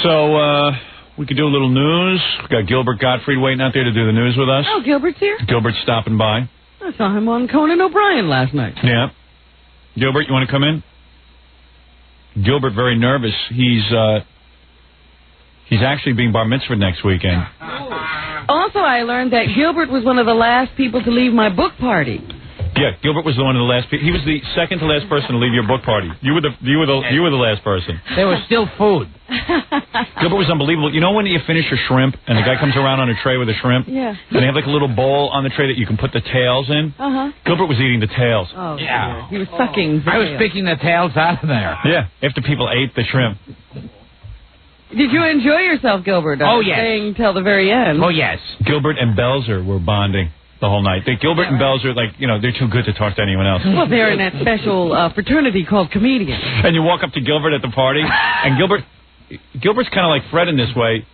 So, we could do a little news. We got Gilbert Gottfried waiting out there to do the news with us. Oh, Gilbert's here? Gilbert's stopping by. I saw him on Conan O'Brien last night. Yeah. Gilbert, you want to come in? Gilbert, very nervous. He's actually being bar mitzvahed next weekend. Also, I learned that Gilbert was one of the last people to leave my book party. Yeah, Gilbert was one of the last people. He was the second to last person to leave your book party. You were the last person. There was still food. Gilbert was unbelievable. You know when you finish a shrimp and the guy comes around on a tray with a shrimp? Yeah. And they have like a little bowl on the tray that you can put the tails in? Uh-huh. Gilbert was eating the tails. Oh, yeah. He was sucking the I was tail. picking the tails out of there. Yeah, after people ate the shrimp. Did you enjoy yourself, Gilbert? Oh, yes. Staying till the very end. Oh, yes. Gilbert and Belzer were bonding the whole night. Gilbert and Belzer, they're too good to talk to anyone else. Well, they're in that special fraternity called Comedians. And you walk up to Gilbert at the party, and Gilbert's kind of like Fred in this way.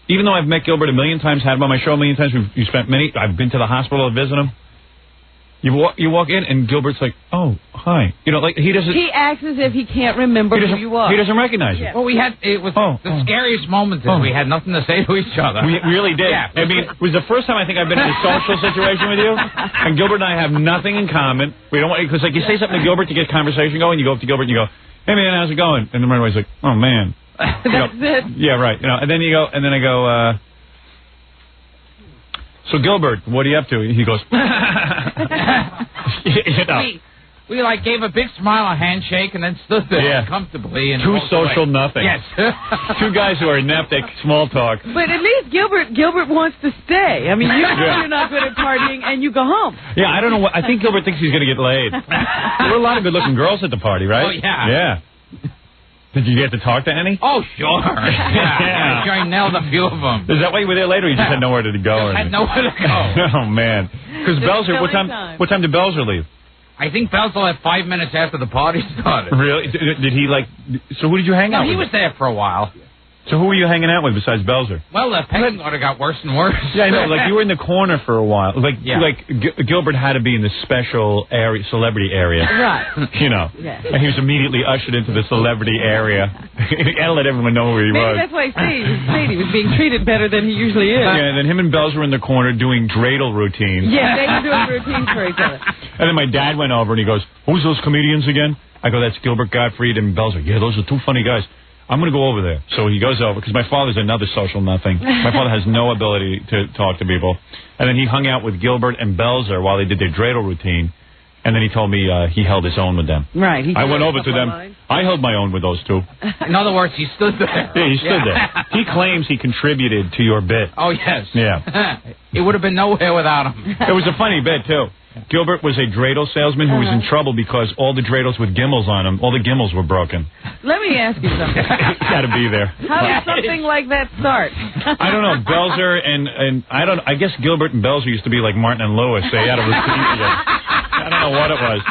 Even though I've met Gilbert a million times, had him on my show a million times, I've been to the hospital to visit him. You walk in, and Gilbert's like, oh, hi. He doesn't... He acts as if he can't remember who you are. He doesn't recognize you. Yeah. Well, it was the scariest moment that we had nothing to say to each other. We really did. Yeah. I mean, it was the first time I think I've been in a social situation with you, and Gilbert and I have nothing in common. We don't want, because you say something to Gilbert to get conversation going, you go up to Gilbert and you go, hey man, how's it going? And then right away he's like, oh man. That's it. Yeah, right. And then I go, so Gilbert, what are you up to? He goes, We gave a big smile, a handshake, and then stood there comfortably. And Two social nothing. Yes. Two guys who are inept at small talk. But at least Gilbert wants to stay. I mean, you're not good at partying, and you go home. Yeah, I don't know I think Gilbert thinks he's going to get laid. There were a lot of good-looking girls at the party, right? Oh, yeah. Yeah. Did you get to talk to any? Oh, sure. Yeah. I'm sure I nailed a few of them. Is that why you were there later, or you just had nowhere to go? I had nowhere to go. Oh, man. Because Belzer, what time did Belzer leave? I think Belzer left 5 minutes after the party started. Really? Did he, so who did you hang out with? No, he was there for a while. So who were you hanging out with besides Belzer? Well, the pecking order got worse and worse. Yeah, I know. You were in the corner for a while. Gilbert had to be in the special area, celebrity area. Right. Yeah. And he was immediately ushered into the celebrity area. And let everyone know who he was. Maybe that's why he was being treated better than he usually is. Yeah, and then him and Belzer were in the corner doing dreidel routines. Yeah, they were doing routines for each other. And then my dad went over and he goes, who's those comedians again? I go, that's Gilbert Gottfried and Belzer. Yeah, those are two funny guys. I'm going to go over there. So he goes over, because my father's another social nothing. My father has no ability to talk to people. And then he hung out with Gilbert and Belzer while they did their dreidel routine. And then he told me he held his own with them. Right. I went over to them. I held my own with those two. In other words, he stood there. Yeah, he stood there. He claims he contributed to your bit. Oh, yes. Yeah. It would have been nowhere without him. It was a funny bit, too. Gilbert was a dreidel salesman who was in trouble because all the dreidels with gimbals on them, all the gimbals were broken. Let me ask you something. You got to be there. How did something like that start? I don't know. Belzer and I guess Gilbert and Belzer used to be like Martin and Lewis. They had a routine together. I don't know what it was.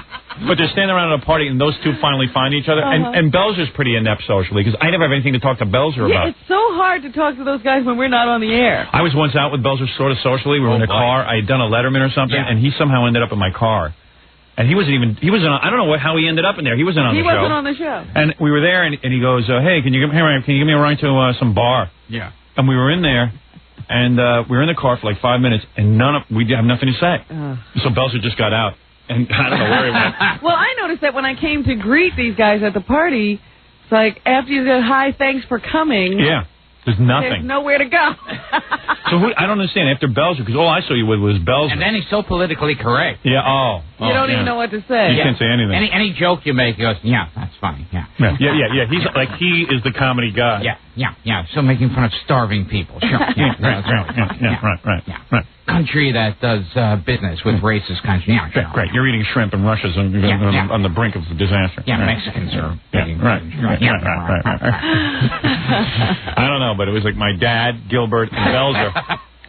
But they're standing around at a party, and those two finally find each other. And Belzer's pretty inept socially, because I never have anything to talk to Belzer about. It's so hard to talk to those guys when we're not on the air. I was once out with Belzer sort of socially. We were in a car. I had done a Letterman or something, and he somehow ended up in my car. And he wasn't I don't know how he ended up in there. He wasn't on the show. He wasn't on the show. And we were there, and he goes, hey, can you give me a ride to some bar? Yeah. And we were in there. And we were in the car for like 5 minutes, and we have nothing to say. So Belzer just got out. And I don't know where he went. Well, I noticed that when I came to greet these guys at the party, it's like, after you said, hi, thanks for coming. Yeah. There's nothing. There's nowhere to go. So I don't understand. After Belzer, because all I saw you with was Belzer. And then he's so politically correct. Yeah, you don't even know what to say. You can't say anything. Any joke you make, he goes, yeah, that's funny, yeah. Yeah. He's like, he is the comedy guy. Yeah. So making fun of starving people. Sure. Right. Country that does business with racist country. Yeah, sure. Right. You're eating shrimp and Russia's on the brink of disaster. Yeah, Mexicans are eating right. I don't know, but it was like my dad, Gilbert, and Belzer.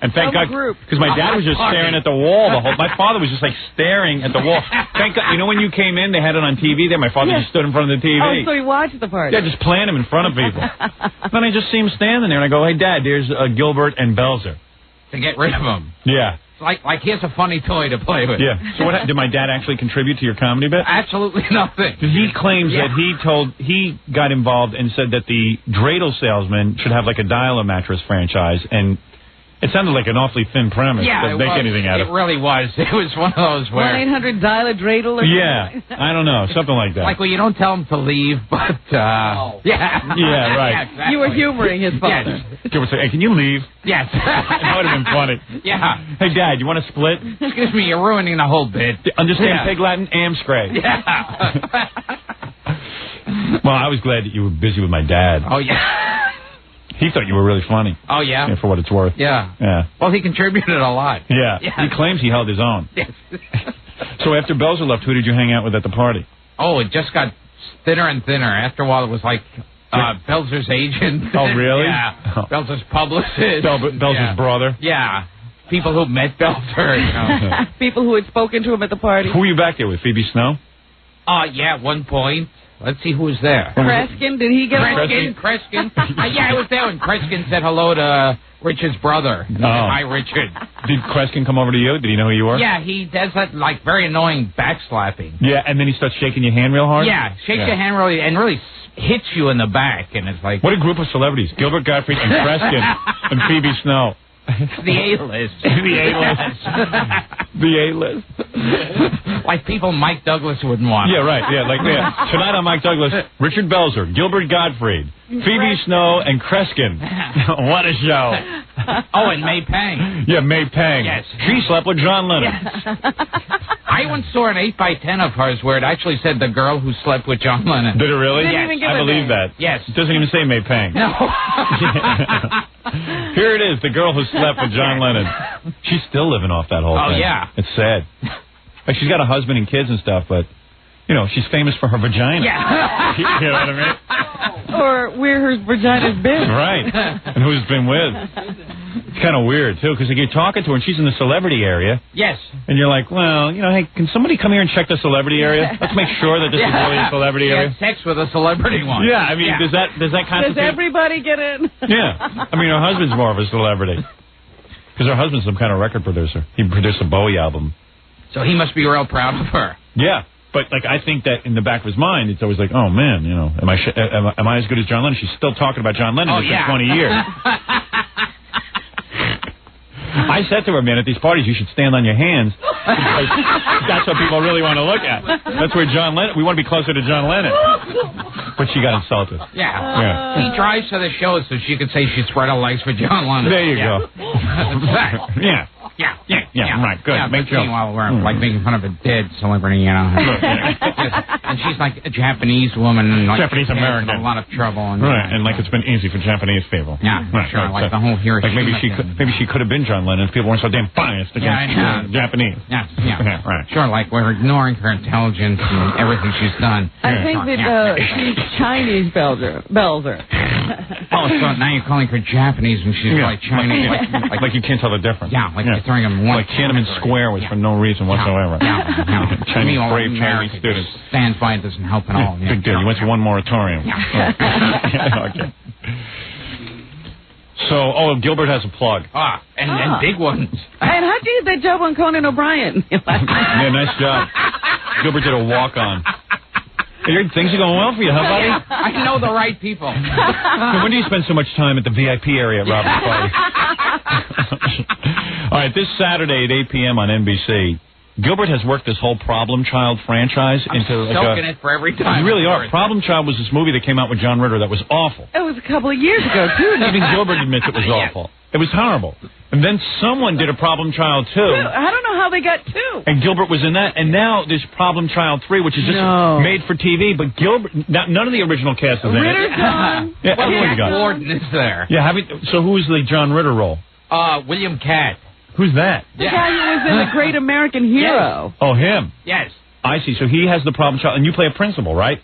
And thank God, because my dad was just staring at the wall the whole. My father was just like staring at the wall. Thank God, when you came in, they had it on TV there. My father just stood in front of the TV. Oh, so he watched the party. Yeah, just playing him in front of people. Then I just see him standing there, and I go, "Hey, Dad, there's Gilbert and Belzer." To get rid of him. Yeah. like he has a funny toy to play with. Yeah. So what did my dad actually contribute to your comedy bit? Absolutely nothing. He claims that he got involved and said that the dreidel salesman should have like a dial-a mattress franchise, and it sounded like an awfully thin premise to make anything out of. It really was. It was one of those where 1-800-DIAL-A-DREIDL or something? I don't know, something like that. Like, well, you don't tell him to leave, but yeah, right. Yeah, exactly. You were humoring his father. He would say, "Hey, can you leave?" Yes. That would have been funny. Yeah. Hey, Dad, you want to split? Excuse me, you're ruining the whole bit. Understand Pig Latin? Amscray. Yeah. Well, I was glad that you were busy with my dad. Oh, yeah. He thought you were really funny. Oh, yeah? For what it's worth. Yeah. Yeah. Well, he contributed a lot. Yeah. He claims he held his own. Yes. So after Belzer left, who did you hang out with at the party? Oh, it just got thinner and thinner. After a while, it was like Belzer's agent. Oh, really? Yeah. Oh. Belzer's publicist. Belzer's brother? Yeah. People who met Belzer. You know. People who had spoken to him at the party. Who were you back there with? Phoebe Snow? Yeah, at one point. Let's see who was there. Kreskin, did he get Kreskin. Yeah, I was there when Kreskin said hello to Richard's brother. Oh. Hi, Richard. Did Kreskin come over to you? Did he know who you were? Yeah, he does that, like, very annoying backslapping. Yeah, and then he starts shaking your hand real hard? Yeah, shakes your hand really, and really hits you in the back, and it's like... What a group of celebrities. Gilbert Gottfried and Kreskin and Phoebe Snow. The A-list. The A-list. The A-list. Like people Mike Douglas wouldn't want. Yeah, right. Yeah, like tonight on Mike Douglas, Richard Belzer, Gilbert Gottfried, Phoebe Snow, and Kreskin. What a show. Oh, and May Pang. Yeah, May Pang. Yes. She slept with John Lennon. I once saw an 8x10 of hers where it actually said the girl who slept with John Lennon. Did it really? Didn't Yes. even give I a believe name. that. Yes. It doesn't even say May Pang. No. Here it is, the girl who slept with John Lennon. She's still living off that whole thing. Oh, yeah. It's sad. Like, she's got a husband and kids and stuff, but, you know, she's famous for her vagina. Yeah. You know what I mean? Or where her vagina's been. Right. And who's been with. It's kind of weird, too, because you're talking to her, and she's in the celebrity area. Yes. And you're like, well, you know, hey, can somebody come here and check the celebrity area? Let's make sure that this is really a celebrity She area. had sex with a celebrity once. Yeah, I mean, does that Does constitute... everybody get in? Yeah. I mean, her husband's more of a celebrity. Because her husband's some kind of record producer. He produced a Bowie album. So he must be real proud of her. Yeah. But, like, I think that in the back of his mind, it's always like, oh, man, you know, am I as good as John Lennon? She's still talking about John Lennon. It's been 20 years. I said to her, man, at these parties, you should stand on your hands because that's what people really want to look at. That's where John Lennon, we want to be closer to John Lennon. But she got insulted. Yeah. He drives to the shows so she could say she spread her legs for John Lennon. There you go. Yeah. Yeah, right, good. Yeah, Make jokes. meanwhile, we're like making fun of a dead celebrity, you know. And she's like a Japanese woman, and like Japanese American. in a lot of trouble, and Right, and like it's been easy for Japanese people. Yeah, right, sure. right, Like so, the whole Hiroshima. like maybe she could have been John Lennon if people weren't so damn biased against I know. Japanese. Yeah. Right. Sure, like we're ignoring her intelligence and everything she's done. I think that she's Chinese Belzer. Oh, so now you're calling her Japanese when she's like Chinese. Like you can't tell the difference. Yeah, like you're throwing them one. Like Tiananmen Square was for no reason whatsoever. Yeah. Chinese, Meanwhile, brave America Chinese students. just stands by and doesn't help at all. Big deal. You went to one moratorium. Okay. So, Gilbert has a plug. And big ones. And how'd you get that job on Conan O'Brien? Yeah, nice job. Gilbert did a walk-on. Things are going well for you, huh, buddy? I know the right people. When do you spend so much time at the VIP area at Robert's party? All right, this Saturday at 8 p.m. on NBC, Gilbert has worked this whole Problem Child franchise into like soaking it for every time. You really are. Problem Child was this movie that came out with John Ritter that was awful. It was a couple of years ago, too. Even Gilbert admits it was awful. It was horrible. And then someone did a Problem Child 2. I don't know how they got 2. And Gilbert was in that. And now there's Problem Child 3, which is just made for TV. But Gilbert, none of the original cast is in it. Ritter's gone. Yeah, everyone's gone. Gordon is there. Yeah, so who's the John Ritter role? William Catt. Who's that? The guy who was in The Great American Hero. Oh, him. Yes. I see. So he has the Problem Child. And you play a principal, right?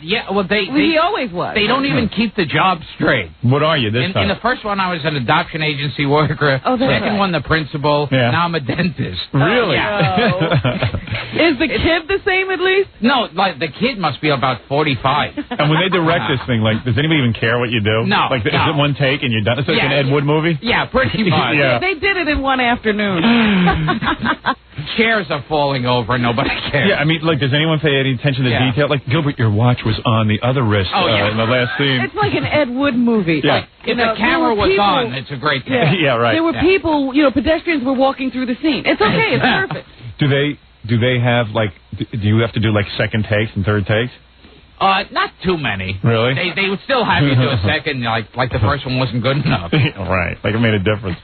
Yeah, well, He always was. They don't even keep the job straight. What are you this time? In the first one, I was an adoption agency worker. Oh, that's Second right. one, the principal. Yeah. Now I'm a dentist. Really? Is the kid the same at least? No, like the kid must be about 45. And when they direct this thing, like, does anybody even care what you do? No, Like, is no. it one take and you're done? It's like Yeah. an Ed Wood movie? Yeah, pretty much. Yeah. They did it in one afternoon. Chairs are falling over and nobody cares. Yeah, I mean, like, does anyone pay any attention to Yeah. detail? Like, Gilbert, your watch was on the other wrist Oh, yeah. in the last scene. It's like an Ed Wood movie. Yeah. Like, If you know, the camera there were was people- on, it's a great thing. Yeah. Yeah, right. There were Yeah. people, pedestrians were walking through the scene. It's okay. It's perfect. Do they have, like, do you have to do, like, second takes and third takes? Not too many. Really? They would still have you do a second, like the first one wasn't good enough. Right. Like, it made a difference.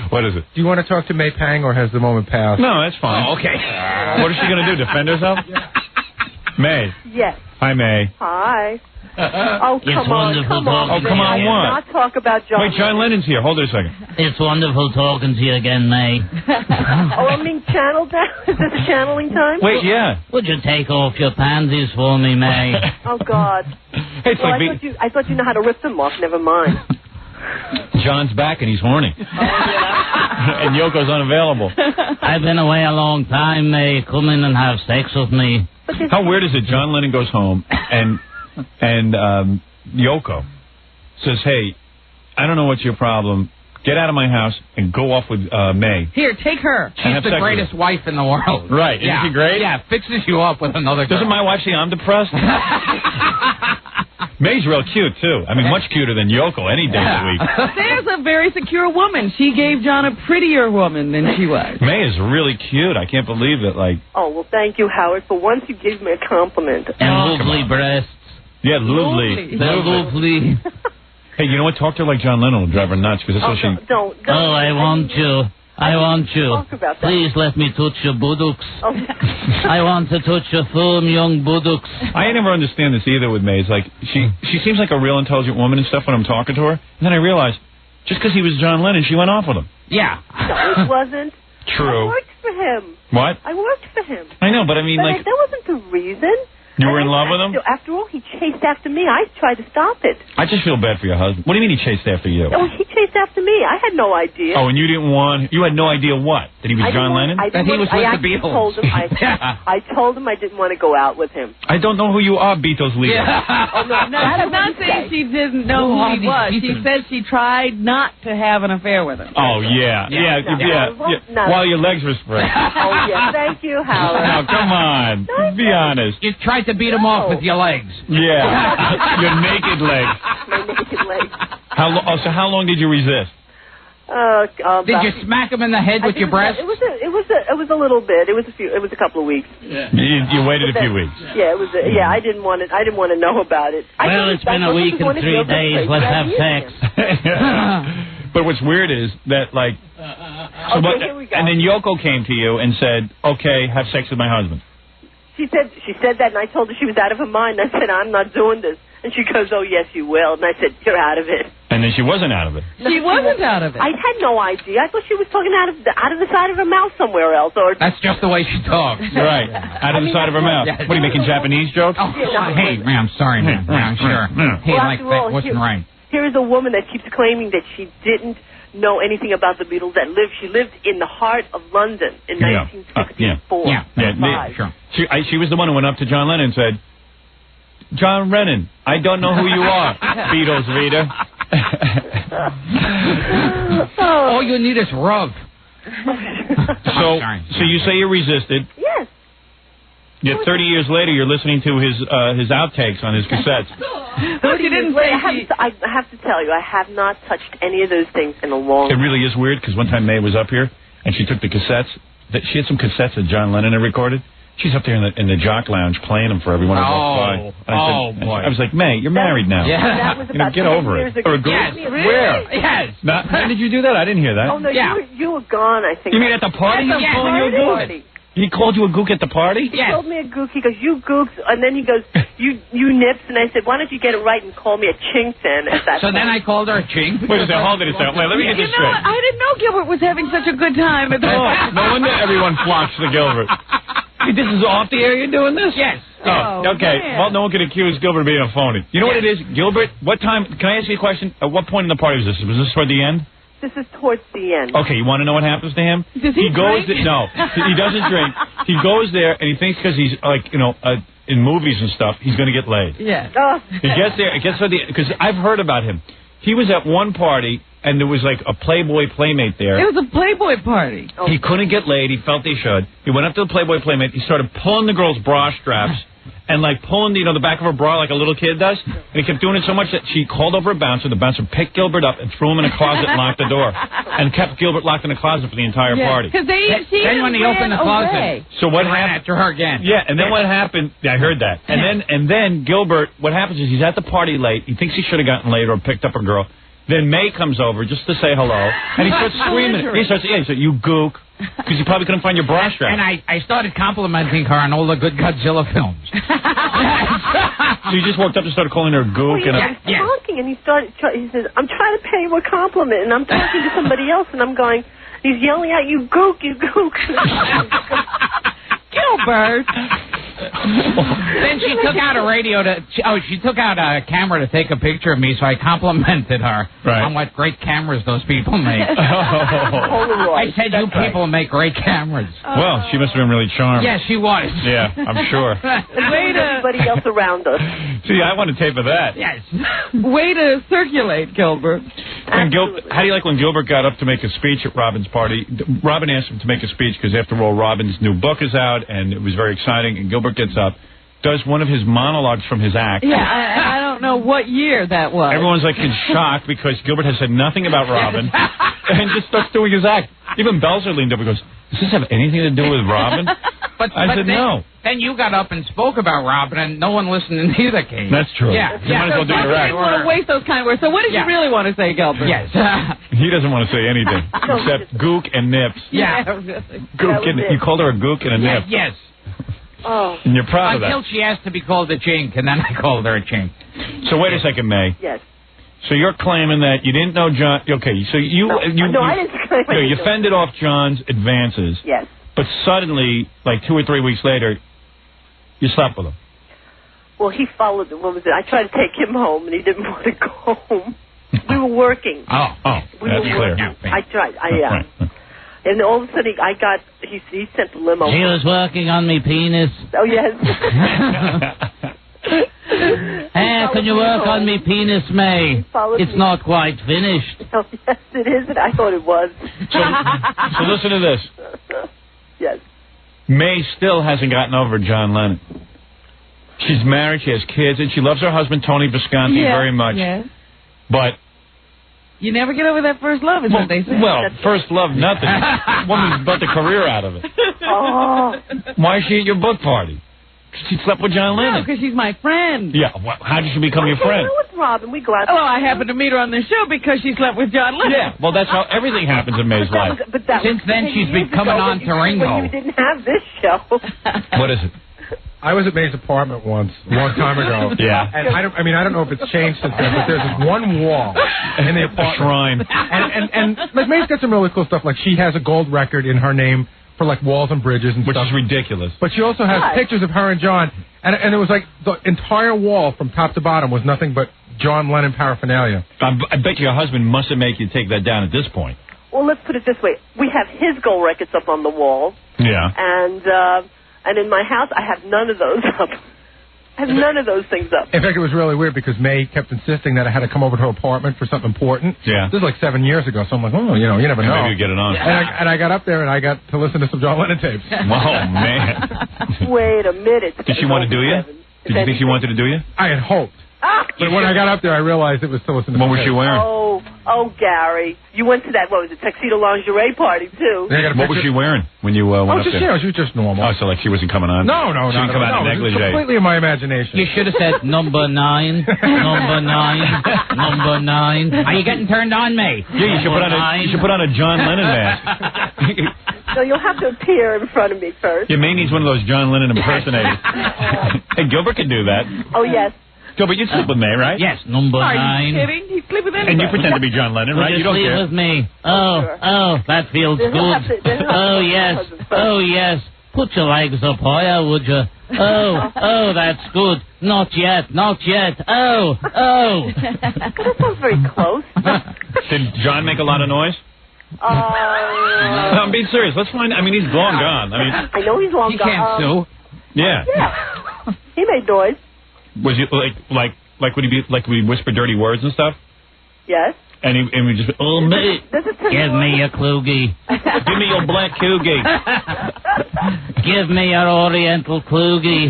What is it? Do you want to talk to May Pang, or has the moment passed? No, that's fine. Oh, okay. What is she going to do, defend herself? May. Yes. Hi, May. Hi. Oh, come on, come on. Oh, come on, May. what? Not talk about John. Wait, John Lennon's here. Hold it a second. It's wonderful talking to you again, May. Oh, I'm being channeled now? Is this channeling time? Wait, yeah. Would you take off your panties for me, May? Oh, God. Hey, it's Well, like I thought you know how to rip them off. Never mind. John's back and he's horny. And Yoko's unavailable. I've been away a long time, May. Come in and have sex with me. How weird is it? John Lennon goes home and Yoko says, "Hey, I don't know what's your problem. Get out of my house and go off with May." Here, take her. And have She's the sex with greatest wife in the world. Right. Yeah. Isn't she great? Yeah, fixes you up with another girl. Doesn't my wife say I'm depressed? May's real cute, too. I mean, much cuter than Yoko any day of the week. There's a very secure woman. She gave John a prettier woman than she was. May is really cute. I can't believe it. Like, Oh, well, thank you, Howard. For once you gave me a compliment. And lovely breasts. yeah, lovely. They're lovely. Hey, you know what? Talk to her like John Lennon will drive her nuts because that's Oh, what she... don't. Oh, I want you. I want you. Talk about that. Please let me touch your buttocks. Oh. I want to touch your firm young buttocks. I never understand this either with May. It's like, she seems like a real intelligent woman and stuff when I'm talking to her. And then I realize, just because he was John Lennon, she went off with him. Yeah. No, it wasn't. True. I worked for him. What? I worked for him. I know, but I mean, But like, that wasn't the reason. you were in love with him? After all, he chased after me. I tried to stop it. I just feel bad for your husband. What do you mean he chased after you? Oh, he chased after me. I had no idea. Oh, and you didn't want... You had no idea what? That he was I John didn't want- Lennon? I That didn't he was want- with I the actually Beatles. told him I told him I didn't want to go out with him. I don't know who you are, Beatles leader. Oh, no, No, she's not saying she didn't know who he was. She said she tried not to have an affair with him. Oh, yeah. Yeah. No. While your legs were spread. Oh, yeah. Thank you, Howard. Now, come on. Be honest. You tried to beat him off with your legs. Yeah. Your naked legs. My naked legs. So how long did you resist? Did you smack him in the head with your breast? It was a little bit. It was a couple of weeks. You waited a few weeks. Yeah, it was. I didn't want to know about it. Well, it's been a week and 3 days. Let's have sex. But what's weird is that, like, here we go. and then Yoko came to you and said, "Okay, have sex with my husband." She said that, and I told her she was out of her mind. I said, "I'm not doing this." And she goes, "Oh, yes, you will." And I said, "You're out of it." And then she wasn't out of it. She wasn't out of it. I had no idea. I thought she was talking out of the side of her mouth somewhere else, or That's just the way she talks. Right. Out of the side of her mouth. What, are you making Japanese jokes? Oh, hey, ma'am, sorry, ma'am. Yeah, sure. Hey, Well, like after all, that wasn't right. Here is a woman that keeps claiming that she didn't know anything about the Beatles. She lived in the heart of London in 1964. Yeah, sure. She was the one who went up to John Lennon and said, "John Lennon, I don't know who you are, Beatles reader." All you need is rub. So you say you resisted. Yes. Yet 30 years later, you're listening to his outtakes on his cassettes. But she didn't say I have to tell you, I have not touched any of those things in a long It time. really is weird because one time May was up here and she took the cassettes. She had some cassettes that John Lennon had recorded. She's up there in the jock lounge playing them for everyone who walks by. And boy. I was like, May, you're married now. Yeah. That was about Get 10 over years it. ago. Or a Yes. Where? Yes. When did you do that? I didn't hear that. Oh, no, Yeah. you were gone, I think. You mean at the party? At the He called you a gook? party. He called you a gook at the party? He told me a gook. He goes, "You gooks," and then he goes, "You nips," and I said, "Why don't you get it right and call me a chink then?" At that So point. then I called her a chink. Wait a second, hold it a second. Wait, let me get You this know what? straight. I didn't know Gilbert was having such a good time at the No wonder everyone flocks to Gilbert. This is off the air you're doing this? Yes. Oh, okay. man. Well, no one can accuse Gilbert of being a phony. You know what it is? Gilbert, what time, can I ask you a question? At what point in the party was this? Was this toward the end? This is towards the end. Okay, you want to know what happens to him? Does he goes drink? No, he doesn't drink. He goes there and he thinks because he's like, in movies and stuff, he's going to get laid. Yeah. Oh. He gets there, because I've heard about him. He was at one party and there was like a Playboy Playmate there. It was a Playboy party. He couldn't get laid. He felt he should. He went up to the Playboy Playmate. He started pulling the girl's bra straps and like pulling the back of her bra like a little kid does. And he kept doing it so much that she called over a bouncer. The bouncer picked Gilbert up and threw him in a closet and locked the door. And kept Gilbert locked in a closet for the entire party. Because Then when he opened the closet, So what he ran happened? after her again. Yeah, and then what happened? Yeah, I heard that. And then Gilbert, what happens is he's at the party late. He thinks he should have gotten laid or picked up a girl. Then May comes over just to say hello, and he starts screaming. He says, you gook, because you probably couldn't find your bra strap. And I started complimenting her on all the good Godzilla films. So you just walked up and started calling her gook. Well, he was talking, and he says, I'm trying to pay you a compliment, and I'm talking to somebody else, and I'm going, he's yelling out, you gook, you gook. Gilbert. Then she took out a radio she took out a camera to take a picture of me, so I complimented her on what great cameras those people make. I said, you people make great cameras. Well, she must have been really charmed. Yes, she was. Yeah, I'm sure. Way to everybody else around us. See, I want a tape of that. Yes. Way to circulate, Gilbert. And how do you like when Gilbert got up to make a speech at Robin's party? Robin asked him to make a speech because, after all, Robin's new book is out, and it was very exciting. And Gilbert gets up, does one of his monologues from his act. Yeah, I don't know what year that was. Everyone's like in shock because Gilbert has said nothing about Robin and just starts doing his act. Even Belzer leaned up and goes, does this have anything to do with Robin? I said no. Then you got up and spoke about Robin, and no one listened in either case. That's true. Yeah. You might as well do your act. I don't want to waste those kind of words. So what did you really want to say, Gilbert? Yes. He doesn't want to say anything except gook and nips. Yeah. Really. Gook and, you called her a gook and a nip. Yes. Oh. And you're proud of that. Until she asked to be called a chink, and then I called her a chink. So wait a second, May. Yes. So you're claiming that you didn't know John. Okay, so No, I didn't claim No, you anything. fended off John's advances. Yes. But suddenly, like 2 or 3 weeks later, you slept with him. Well, he followed the woman. I tried to take him home, and he didn't want to go home. We were working. Oh, We that's were clear. working. I tried. And all of a sudden, he sent the limo. She was working on me penis. Oh, yes. Hey, can you work on me penis, May? It's not quite finished. Oh, yes, it is. And I thought it was. So listen to this. Yes. May still hasn't gotten over John Lennon. She's married, she has kids, and she loves her husband, Tony Visconti, very much. Yeah. But you never get over that first love, is what they say. Well, first love, nothing. Woman's built a career out of it. Oh. Why is she at your book party? She slept with John Lennon. No, because she's my friend. Yeah, how did she become your friend? With Robin, we go out. Oh, I happened to meet her on the show because she slept with John Lennon. Yeah, well, that's how everything happens in May's life. Since then, she's been coming on to Ringo. When you didn't have this show. What is it? I was at May's apartment once, a long time ago. Yeah. And I don't know if it's changed since then, but there's this one wall in the apartment. A shrine. And like May's got some really cool stuff. Like she has a gold record in her name for like walls and bridges and Which stuff. is ridiculous. But she also has pictures of her and John, and it was like the entire wall from top to bottom was nothing but John Lennon paraphernalia. I bet your husband must have made you take that down at this point. Well, let's put it this way: we have his gold records up on the wall, Yeah. and in my house, I have none of those up. I have none of those things up. In fact, it was really weird because May kept insisting that I had to come over to her apartment for something important. Yeah. This is like 7 years ago, so I'm like, oh, you never know. Maybe you get it on. And I got up there and I got to listen to some John Lennon tapes. Oh, man. Wait a minute. Did she want to do you? Did you think she wanted to do you? I had hoped. But when I got up there, I realized it was to listen to What some was she tapes. wearing? Oh, Gary, you went to that, what was it, tuxedo lingerie party, too. I got a What was picture- she wearing when you went up just, there? she was just normal. Oh, so like she wasn't coming on? No, She didn't come out in it was negligee. completely in my imagination. You should have said number 9, number 9, number 9. Are you getting turned on, May? Yeah, you should put on a John Lennon mask. So you'll have to appear in front of me first. Yeah, May needs one of those John Lennon impersonators. Hey, Gilbert can do that. Oh, yes. Gilbert, you sleep with May, right? Yes, number Are 9. you kidding? He'd sleep with anybody. And you pretend to be John Lennon, Would right? you You don't sleep care. with me? sure. Oh, that feels Then he'll have good. to- then he'll have Oh, to- yes. Oh, yes. Put your legs up higher, would you? Oh, that's good. Not yet, not yet. Oh. That sounds very close. Did John make a lot of noise? No, I'm being serious. Let's find. I mean, he's long gone. I mean, I know he's long He gone. can't sue. Yeah. Yeah. He made noise. Was he like would he be like would he whisper dirty words and stuff? Yes. And we just mate, Does it turn Give me your Kluge. give me your black Cougie. Give me your Oriental Kluge.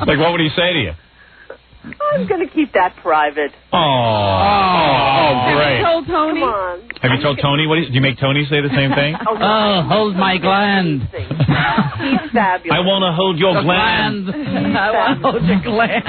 Like what would he say to you? I'm going to keep that private. Oh, Have you great. told Tony? Come on. Have you told Tony? Do you make Tony say the same thing? Oh, hold my gland. He's fabulous. I want to hold your gland. I want to hold your gland.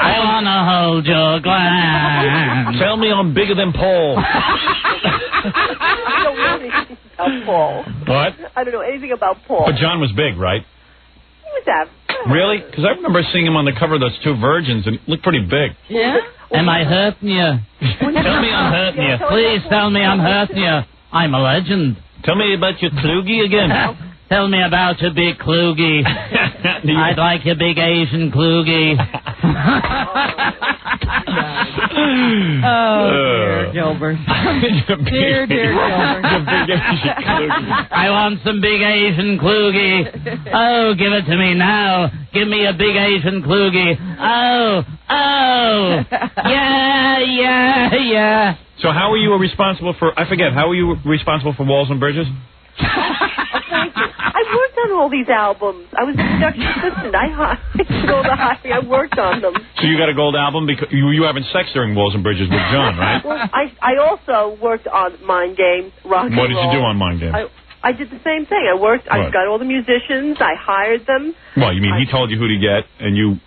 I want to hold your gland. Tell me I'm bigger than Paul. I don't know anything about Paul. What? I don't know anything about Paul. But John was big, right? He was that. Really? Because I remember seeing him on the cover of those Two Virgins, and he looked pretty big. Yeah? Am I hurting you? Tell me I'm hurting you. Please tell me I'm hurting you. I'm a legend. Tell me about your Kluge again. Tell me about your big Kluge. I'd like your big Asian Kluge. Oh, dear Gilbert. Dear Gilbert. I want some big Asian Kluge. Oh, give it to me now. Give me a big Asian Kluge. Oh. Yeah. So how were you responsible for, I forget, how were you responsible for Walls and Bridges? I worked on all these albums. I was a production assistant. I did all the hiring. I worked on them. So you got a gold album because you were having sex during Walls and Bridges with John, right? Well, I also worked on Mind Games, rock and roll. What did you do on Mind Games? I did the same thing. I worked. I What? got all the musicians. I hired them. Well, you mean he told you who to get, and you...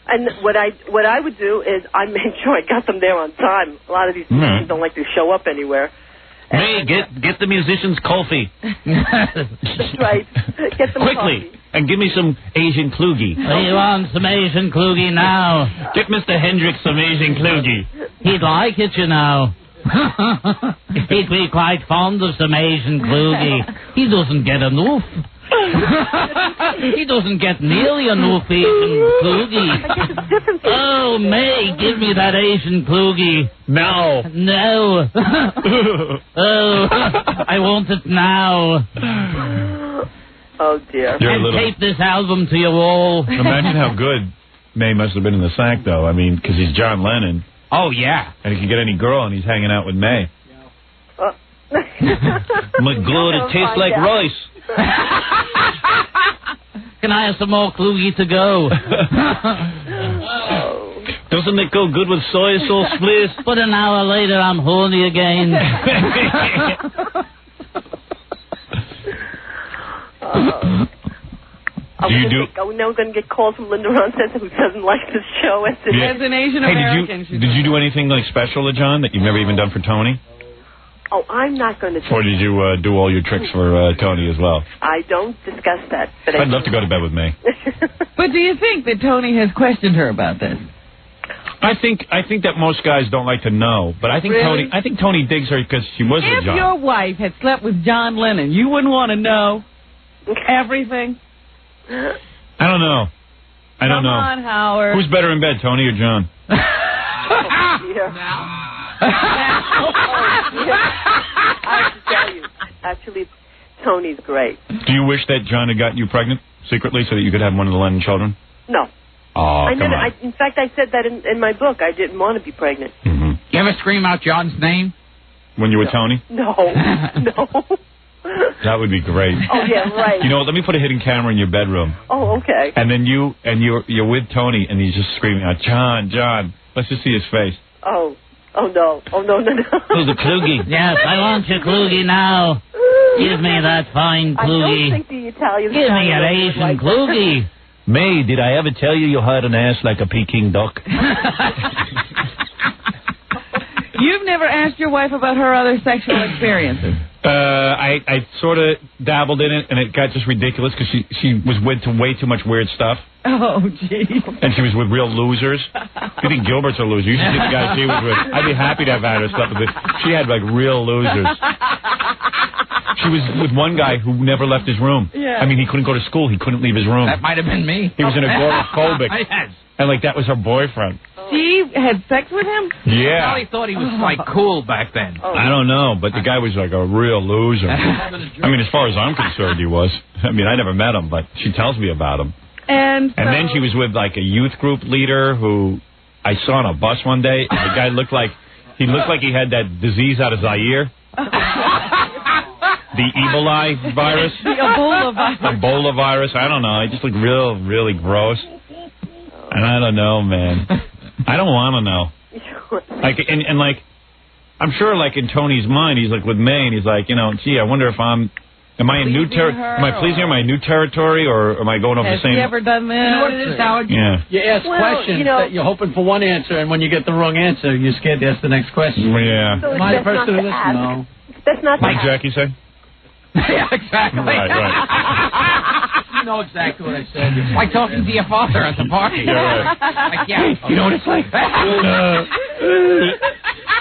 And what I would do is I made sure I got them there on time. A lot of these musicians don't like to show up anywhere. Hey, get the musicians coffee. That's right. Get them Quickly, coffee. and give me some Asian Kluge. We want some Asian Kluge now. Get Mr. Hendricks some Asian Kluge. He'd like it, you know. He'd be quite fond of some Asian Kluge. He doesn't get enough. He doesn't get nearly enough Asian Kluge. Oh, May, give me that Asian Kluge. No. No. Oh, I want it now. Oh, dear. And tape this album to your wall. Imagine how good May must have been in the sack, though. I mean, because he's John Lennon. Oh, yeah. And he can get any girl, and he's hanging out with May. My God, it tastes like rice. Can I have some more Kluge to go? Doesn't it go good with soy sauce, please? But an hour later, I'm horny again. Now we're going to get calls from Linda Ronstadt who doesn't like this show. As an Asian American. Did you do anything like special to John that you've never even done for Tony? Oh, I'm not going to. Or did you do all your tricks for Tony as well? I don't discuss that. But I'd love to go to bed with May. But do you think that Tony has questioned her about this? I think that most guys don't like to know, but I think Really? Tony digs her because she was with If John. your wife had slept with John Lennon, you wouldn't want to know everything? I don't know. I don't know. Come on, Howard. Who's better in bed, Tony or John? I have to tell you, actually, Tony's great. Do you wish that John had gotten you pregnant secretly so that you could have one of the Lennon children? No. Oh, come on. In fact, I said that in my book. I didn't want to be pregnant. Mm-hmm. You ever scream out John's name? When you were Tony? No. No. That would be great. Oh, yeah, right. You know what? Let me put a hidden camera in your bedroom. Oh, okay. And then you're with Tony, and he's just screaming out, John. Let's just see his face. Oh no. Who's the Kluge? Yes, I want your Kluge now. Give me that fine I don't Kluge. think the Italians... Give me your Asian Kluge. May, did I ever tell you had an ass like a Peking duck? You've never asked your wife about her other sexual experiences. I sort of dabbled in it, and it got just ridiculous because she was with way too much weird stuff. Oh, jeez. And she was with real losers. You think Gilbert's a loser? You should see the guy she was with. I'd be happy to have had her stuff with it. She had, like, real losers. She was with one guy who never left his room. Yeah. I mean, he couldn't go to school. He couldn't leave his room. That might have been me. He was an agoraphobic. Yes. And, like, that was her boyfriend. She had sex with him? Yeah. Probably thought he was, like, cool back then. I don't know, but the guy was, like, a real loser. I mean, as far as I'm concerned, he was. I mean, I never met him, but she tells me about him. And then she was with, like, a youth group leader who I saw on a bus one day. And the guy looked like he had that disease out of Zaire. The Ebola virus. The Ebola virus. Ebola virus. I don't know. He just looked really gross. And I don't know, man. I don't want to know. Like, and like, I'm sure, like, in Tony's mind, he's like with May, and he's like, you know, gee, I wonder if am I in new territory? Am I pleasing her? Am I in new territory, or am I going over the same? Has he ever done this? You know what it is, Howard? Yeah. You ask questions that you're hoping for one answer, and when you get the wrong answer, you're scared to ask the next question. Yeah. So Am I the it's best person not who to this? ask. No. That's not What did Jackie say? Yeah, exactly. Right. You know exactly what I said. It's like talking to your father at the party. Yeah, right. Like, yeah. You know what it's like?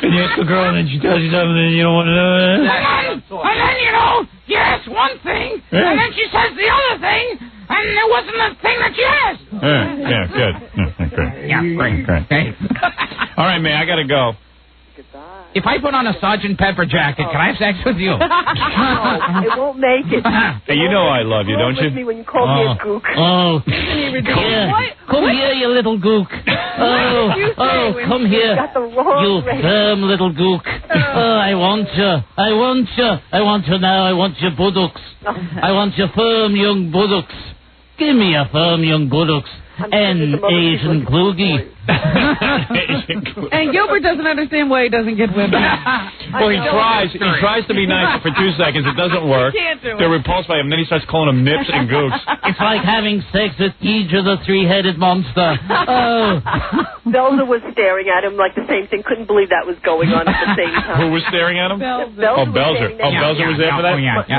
And you ask a girl, and then she tells you something, and you don't want to know it. And then, you know, you ask one thing, and then she says the other thing, and it wasn't the thing that you asked. Yeah, good. Great. Yeah, great. Great. All right, May, I got to go. If I put on a Sgt. Pepper jacket, can I have sex with you? No, it won't make it. Hey, you know I love you, don't With me you? when you call me a gook. Oh, come here, you little gook. Come here, Got the wrong you race. firm little gook. Oh, I want you now. I want your buttocks. I want your firm young buttocks. Give me a firm young buttocks. And Asian Kluge. And Gilbert doesn't understand why he doesn't get women. Well, he tries. He tries to be nice for 2 seconds. It doesn't work. He can't do it. They're repulsed by him. Then he starts calling them nips and gooks. It's like having sex with Ghidra the three-headed monster. Oh. Belzer was staring at him like the same thing. Couldn't believe that was going on at the same time. Who was staring at him? Belzer. Oh, Belzer. Oh, Belzer was there for that?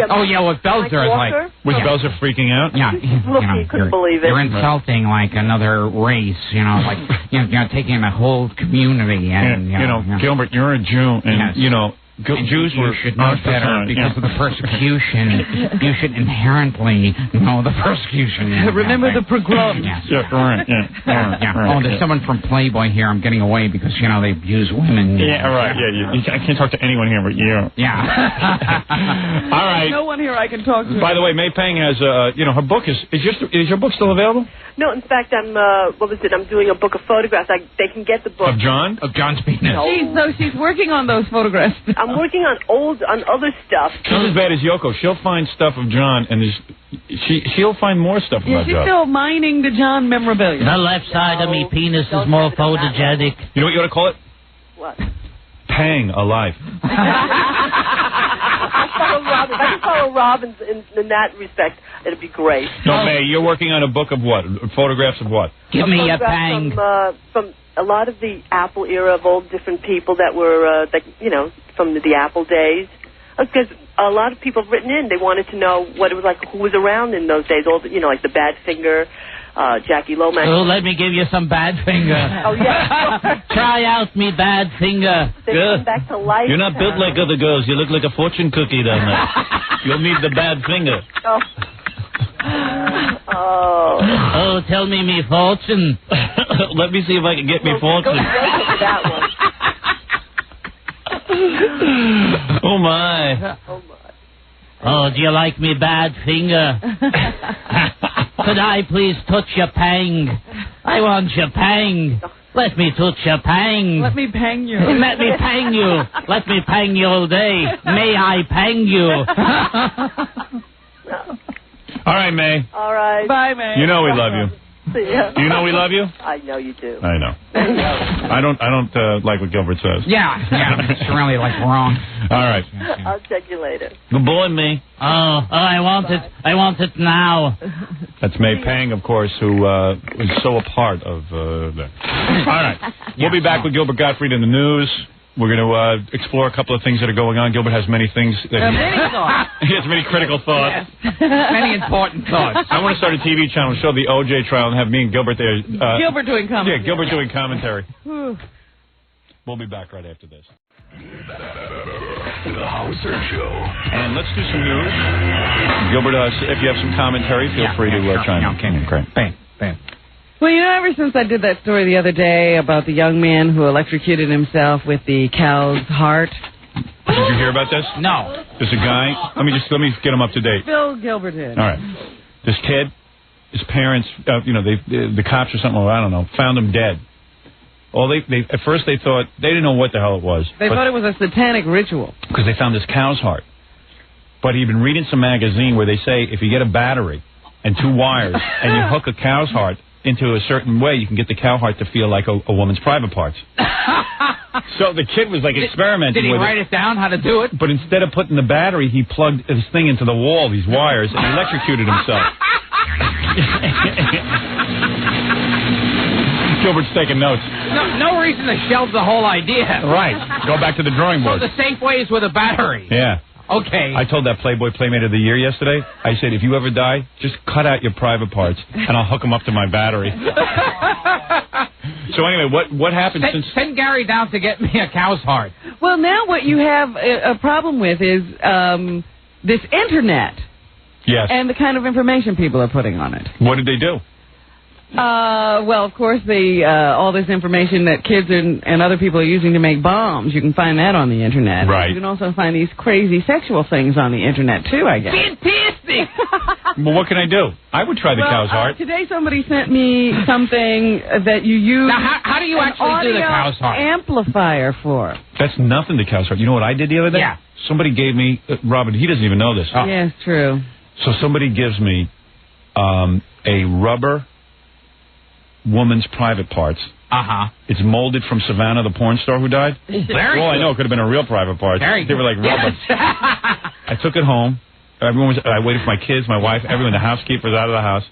Oh, yeah, well, Belzer is like... Was Belzer freaking out? Yeah, Look, he couldn't believe it. You're insulting, like, another race, you know, like, you're taking a whole community, and, you know, Gilbert, you're a Jew, and, Yes. you know, And Jews you were should know better because of the persecution. You should inherently know the persecution. Remember the pogrom. Yes. Yeah, right, Yeah. Oh, there's someone from Playboy here. I'm getting away because, you know, they abuse women. Yeah, right. Yeah, I can't talk to anyone here but you. Yeah. All right. No one here I can talk to. By the way, May Pang has, you know, her book is your book still available? No, in fact, I'm doing a book of photographs. They can get the book. Of John? Of John's penis. She's working on those photographs. I'm working on other stuff. She's as bad as Yoko. She'll find stuff of John, and she'll find more stuff Yeah, about she's John. still mining the John memorabilia. The left side of me penis is more photogenic. You know what you want to call it? What? Pang alive. I can follow Robbins in that respect. It'd be great. No, May, you're working on a book of what? Photographs of what? Give me a Photograph pang. From a lot of the Apple era of all different people that were, from the Apple days. Because a lot of people have written in. They wanted to know what it was like, who was around in those days. All the, like the Badfinger, Jackie Lomax. Oh, let me give you some Badfinger. Oh, yeah. Try out me Badfinger. They come back to life. You're not built like other girls. You look like a fortune cookie down there. You'll need the bad finger. Oh. Oh, tell me fortune. Let me see if I can get me fortune. Go for that one. Oh, my. Oh, my. Oh, do you like me Badfinger? Could I please touch your pang? I want your pang. Let me touch your pang. Let me pang you. Let me pang you. Let me pang you all day. May I pang you? All right, May. All right. Bye, man. You know we love you. See ya. You know we love you? I know you do. I know. I don't like what Gilbert says. Yeah, it's really, like, wrong. All right. I'll check you later. Good boy, May. Oh, I want it. I want it now. That's May Pang, of course, who was so a part of that. All right. We'll be back with Gilbert Gottfried in the news. We're going to explore a couple of things that are going on. Gilbert has many things. Many thoughts. He has many critical thoughts. Many important thoughts. I want to start a TV channel, show the OJ trial, and have me and Gilbert there. Gilbert doing commentary. Yeah, Gilbert doing commentary. We'll be back right after this. The Howard Stern Show. And let's do some news. Gilbert, if you have some commentary, feel free to chime in. Okay, great. Bam. Well, you know, ever since I did that story the other day about the young man who electrocuted himself with the cow's heart. Did you hear about this? No. There's a guy. Let me get him up to date. Phil Gilbert did. All right. This kid, his parents, the cops or something, I don't know, found him dead. Well, at first they thought, they didn't know what the hell it was. They thought it was a satanic ritual. Because they found this cow's heart. But he'd been reading some magazine where they say if you get a battery and 2 wires and you hook a cow's heart into a certain way, you can get the cow heart to feel like a woman's private parts. So the kid was like experimenting with it. Did he write it down how to do it? But instead of putting the battery, he plugged this thing into the wall, these wires, and electrocuted himself. Gilbert's taking notes. No reason to shelve the whole idea. Right. Go back to the drawing board. So the safe way is with a battery. Yeah. Okay. I told that Playboy Playmate of the Year yesterday, I said, if you ever die, just cut out your private parts, and I'll hook them up to my battery. So anyway, what happened since... Send Gary down to get me a cow's heart. Well, now what you have a problem with is this Internet. Yes. And the kind of information people are putting on it. What did they do? Well, of course, all this information that kids and other people are using to make bombs, you can find that on the Internet. Right. You can also find these crazy sexual things on the Internet, too, I guess. Fantastic! Well, what can I do? I would try the cow's heart. Today somebody sent me something that you use now, how do you actually do the cow's heart? Amplifier for. That's nothing to cow's heart. You know what I did the other day? Yeah. Somebody gave me... Robin, he doesn't even know this. Yes, true. So somebody gives me a rubber... woman's private parts. It's molded from Savannah, the porn star who died. Very Well, I know it could have been a real private part. They were like rubber. I took it home. I waited for my kids, my wife, everyone, the housekeeper's out of the house.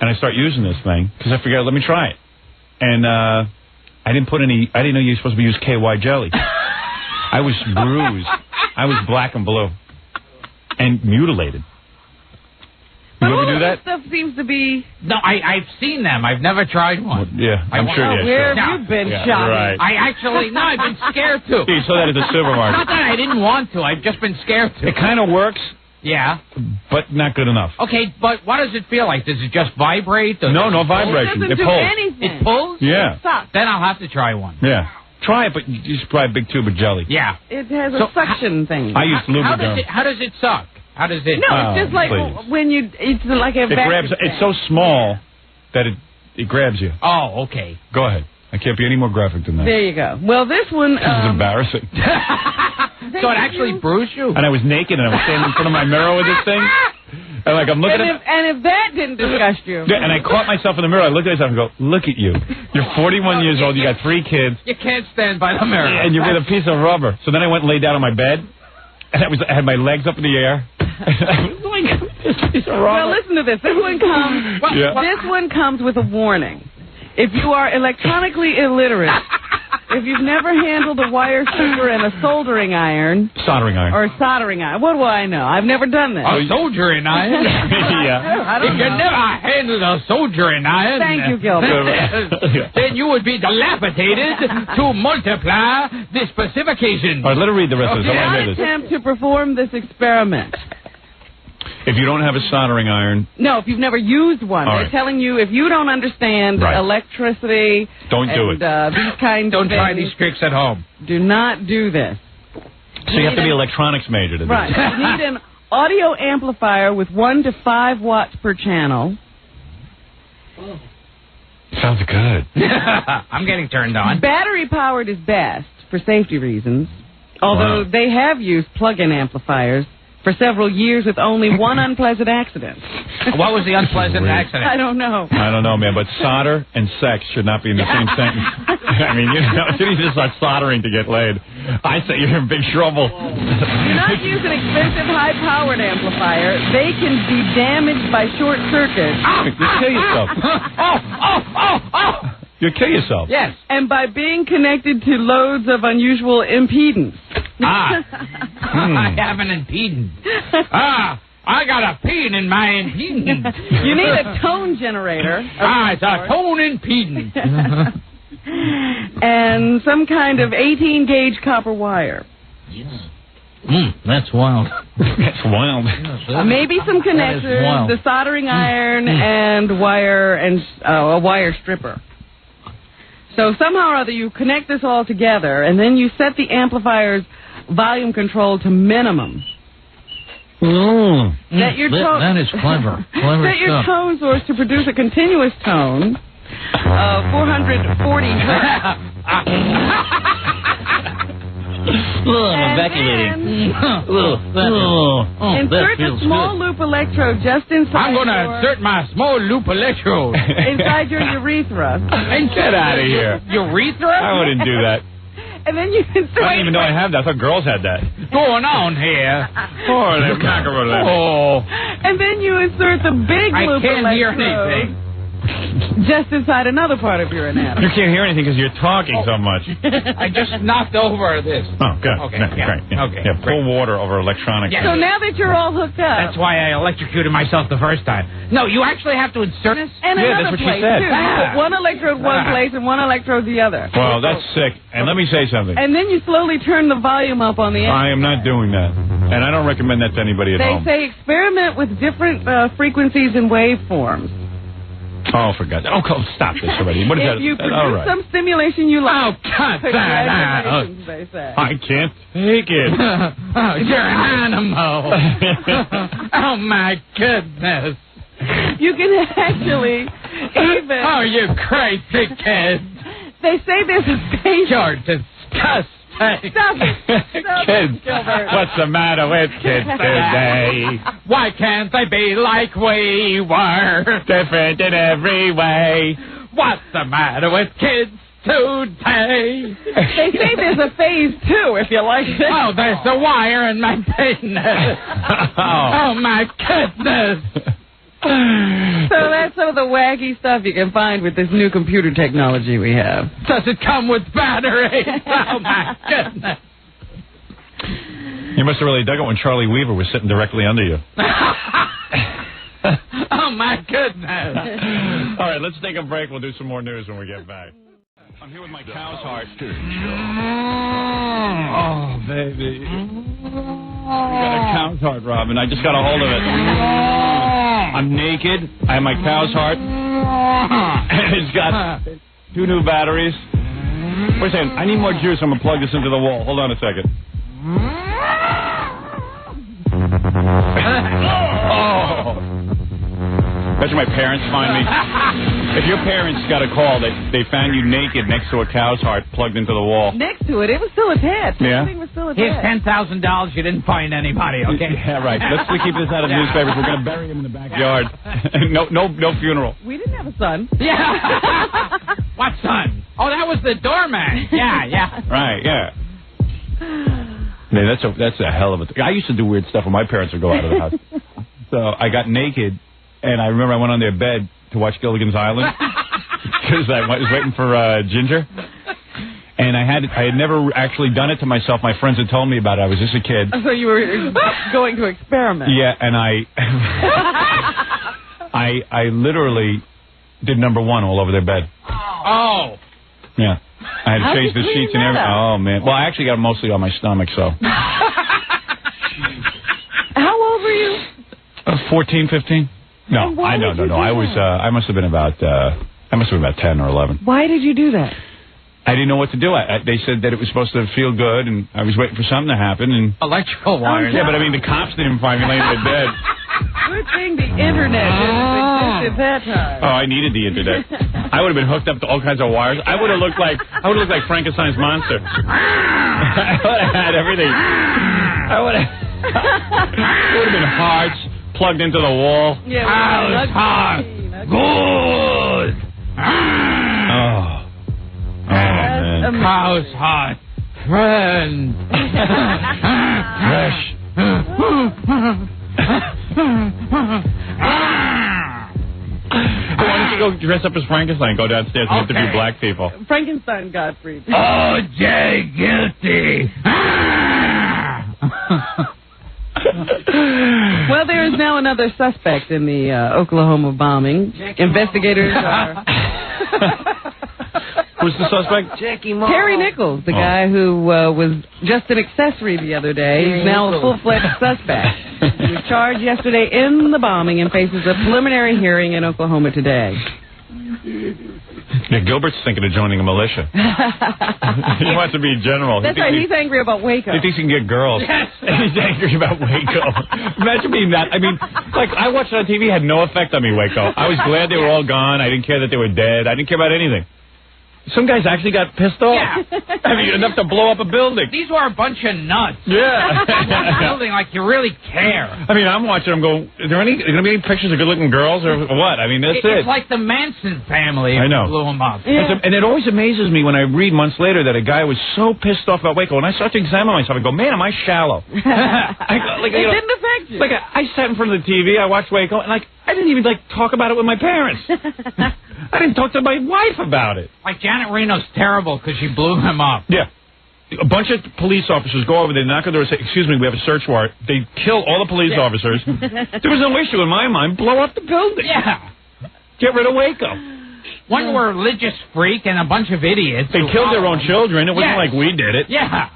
And I start using this thing because I figured, let me try it. And I didn't know you were supposed to use KY jelly. I was bruised. I was black and blue. And mutilated. You ever do that? Stuff seems to be... No, I've seen them. I've never tried one. Well, yeah, I'm sure you have. Where have you been shopping? Right. I've been scared to. You saw that at the supermarket. Not that I didn't want to. I've just been scared to. It kind of works. Yeah. But not good enough. Okay, but what does it feel like? Does it just vibrate? No vibration. It doesn't do anything. It pulls? Yeah. Then I'll have to try one. Yeah. Try it, but you just try a big tube of jelly. Yeah. It has a suction thing. I use Lubriderm. How does it suck? How does it... No, it's just like when you... It's like a... It grabs... It's so small that it grabs you. Oh, okay. Go ahead. I can't be any more graphic than that. There you go. Well, this one... This is embarrassing. So it actually bruised you? And I was naked and I was standing in front of my mirror with this thing. And like I'm looking at... And if that didn't disgust you... Yeah, and I caught myself in the mirror. I looked at myself and go, look at you. You're 41 years old. You got 3 kids. You can't stand by the mirror. And you're with a piece of rubber. So then I went and laid down on my bed. And I had my legs up in the air. Well, listen to this. This one comes with a warning. If you are electronically illiterate, if you've never handled a wire stripper and a soldering iron... Soldering iron. Or soldering iron. What do I know? I've never done this. A soldering iron? Yeah. If you never handled a soldering iron... Thank you, Gilbert. Then you would be dilapidated to multiply the specifications. All right, let her read the rest of this. I want to hear this. Attempt to perform this experiment. If you don't have a soldering iron... No, if you've never used one. All They're right. telling you if you don't understand electricity... Don't do it. These kinds Don't of things, try these tricks at home. do not do this. So you have to be electronics major to do Right. this. You need an audio amplifier with 1 to 5 watts per channel. Sounds good. I'm getting turned on. Battery powered is best for safety reasons, although they have used plug-in amplifiers for several years with only one unpleasant accident. What was the unpleasant accident? I don't know. I don't know, man, but solder and sex should not be in the same sentence. I mean, you need to start soldering to get laid. I say you're in big trouble. Do not use an expensive high-powered amplifier. They can be damaged by short circuit. You kill yourself. You'll kill yourself. Yes. And by being connected to loads of unusual impedance. I have an impedance. I got a peen in my impedance. You need a tone generator. It's a tone impedance. And some kind of 18-gauge copper wire. That's wild. That's wild. Maybe some connectors, the soldering iron, and a wire stripper. So somehow or other you connect this all together, and then you set the amplifier's volume control to minimum. That is clever. Set your tone source to produce a continuous tone of 440 hertz. I'm evacuating. Insert the small loop electrode just inside. I'm going to insert my small loop electrode inside your urethra. Get out of here. Urethra? I wouldn't do that. And then you insert. I didn't even know I had that. I thought girls had that. Going on here? Holy mackerel. Oh. And then you insert the big loop electrode. I can't hear anything. Just inside another part of your anatomy. You can't hear anything because you're talking so much. I just knocked over this. Oh, good. Okay, No, yeah. great. Yeah. Okay, Yeah, pour water over electronic. Yeah. So now that you're all hooked up. That's why I electrocuted myself the first time. No, you actually have to insert this? And Yeah, another that's what she place, said. too. You put one electrode one place and one electrode the other. Well, that's sick. And let me say something. And then you slowly turn the volume up on the end. I am not doing that. And I don't recommend that to anybody at They home. say experiment with different frequencies and waveforms. Oh, for God's sake. Oh, stop this already. What is that? If you produce All right. some stimulation you like. Oh, cut that Congratulations, they say. I can't take it. Oh, you're an animal. Oh, my goodness. You can actually even... Oh, you crazy kid. They say there's a phase... You're disgusting. Stop it. Stop Kids, it, Gilbert. what's the matter with kids today? Why can't they be like we were? Different in every way. What's the matter with kids today? They say there's a phase 2 if you like it. Oh, there's a wire in my penis. Oh, my goodness. So that's some of the wacky stuff you can find with this new computer technology we have. Does it come with batteries? Oh, my goodness. You must have really dug it when Charlie Weaver was sitting directly under you. Oh, my goodness. All right, let's take a break. We'll do some more news when we get back. I'm here with my cow's heart. Oh, baby. We got a cow's heart, Robin. I just got a hold of it. I'm naked. I have my cow's heart. And it's got 2 new batteries. Wait a second. I need more juice. I'm going to plug this into the wall. Hold on a second. Oh. Imagine my parents find me. If your parents got a call that they found you naked next to a cow's heart plugged into the wall. Next to it, it was still attached. Yeah? Everything was still Here's attached. $10,000. You didn't find anybody, okay? Yeah, right. Let's keep this out of newspapers. We're going to bury him in the backyard. No funeral. We didn't have a son. Yeah. What son? Oh, that was the doorman. Yeah. Right, yeah. Man, that's a hell of a thing. I used to do weird stuff when my parents would go out of the house. So I got naked, and I remember I went on their bed to watch Gilligan's Island because I was waiting for Ginger. And I had never actually done it to myself. My friends had told me about it. I was just a kid. So you were going to experiment. Yeah, and I literally did number 1 all over their bed. Oh. Yeah. I had to How'd change you the clean sheets and that everything. up? Oh, man. Well, I actually got mostly on my stomach, so. How old were you? 14, 15? No, And why I did no. you I do was. that? I must have been about 10 or 11. Why did you do that? I didn't know what to do. They said that it was supposed to feel good, and I was waiting for something to happen. And Electrical wires. yeah, but I mean, the cops didn't find me laying in bed. Good thing the internet didn't exist at that time. Oh, I needed the internet. I would have been hooked up to all kinds of wires. I would have looked like Frankenstein's monster. I would have had everything. I would have been hearts plugged into the wall. Yeah, House heart. Good. Oh, man. House heart. Friend. Fresh. Why don't you go dress up as Frankenstein? Go downstairs and interview black people. Frankenstein Gottfried. Oh, Jay, guilty. Well, there is now another suspect in the Oklahoma bombing. Investigators are... Who's the suspect? Jackie Moore. Terry Nichols, the guy who was just an accessory the other day. He's now a full-fledged suspect. He was charged yesterday in the bombing and faces a preliminary hearing in Oklahoma today. Yeah, Gilbert's thinking of joining a militia. He wants to be a general. That's right. He's angry about Waco. He thinks he can get girls. Yes. He's angry about Waco. Imagine being that. I mean, like, I watched it on TV. It had no effect on me, Waco. I was glad they were all gone. I didn't care that they were dead. I didn't care about anything. Some guys actually got pissed off. Yeah. I mean, enough to blow up a building. These were a bunch of nuts. Yeah. Building like you really care. I mean, I'm watching them go, is there going to be any pictures of good-looking girls or what? I mean, that's it. It's like the Manson family. I know. Blew them up. Yeah. And it always amazes me when I read months later that a guy was so pissed off about Waco, and I start to examine myself and go, man, am I shallow? It didn't affect you. Like, I sat in front of the TV, I watched Waco, and, like, I didn't even, like, talk about it with my parents. I didn't talk to my wife about it. Like Janet Reno's terrible because she blew him up. Yeah. A bunch of police officers go over there, knock on the door and say, excuse me, we have a search warrant. They kill all the police officers. There was no issue in my mind. Blow up the building. Yeah. Get rid of Waco. One religious freak and a bunch of idiots. They killed their own children. It wasn't like we did it. Yeah.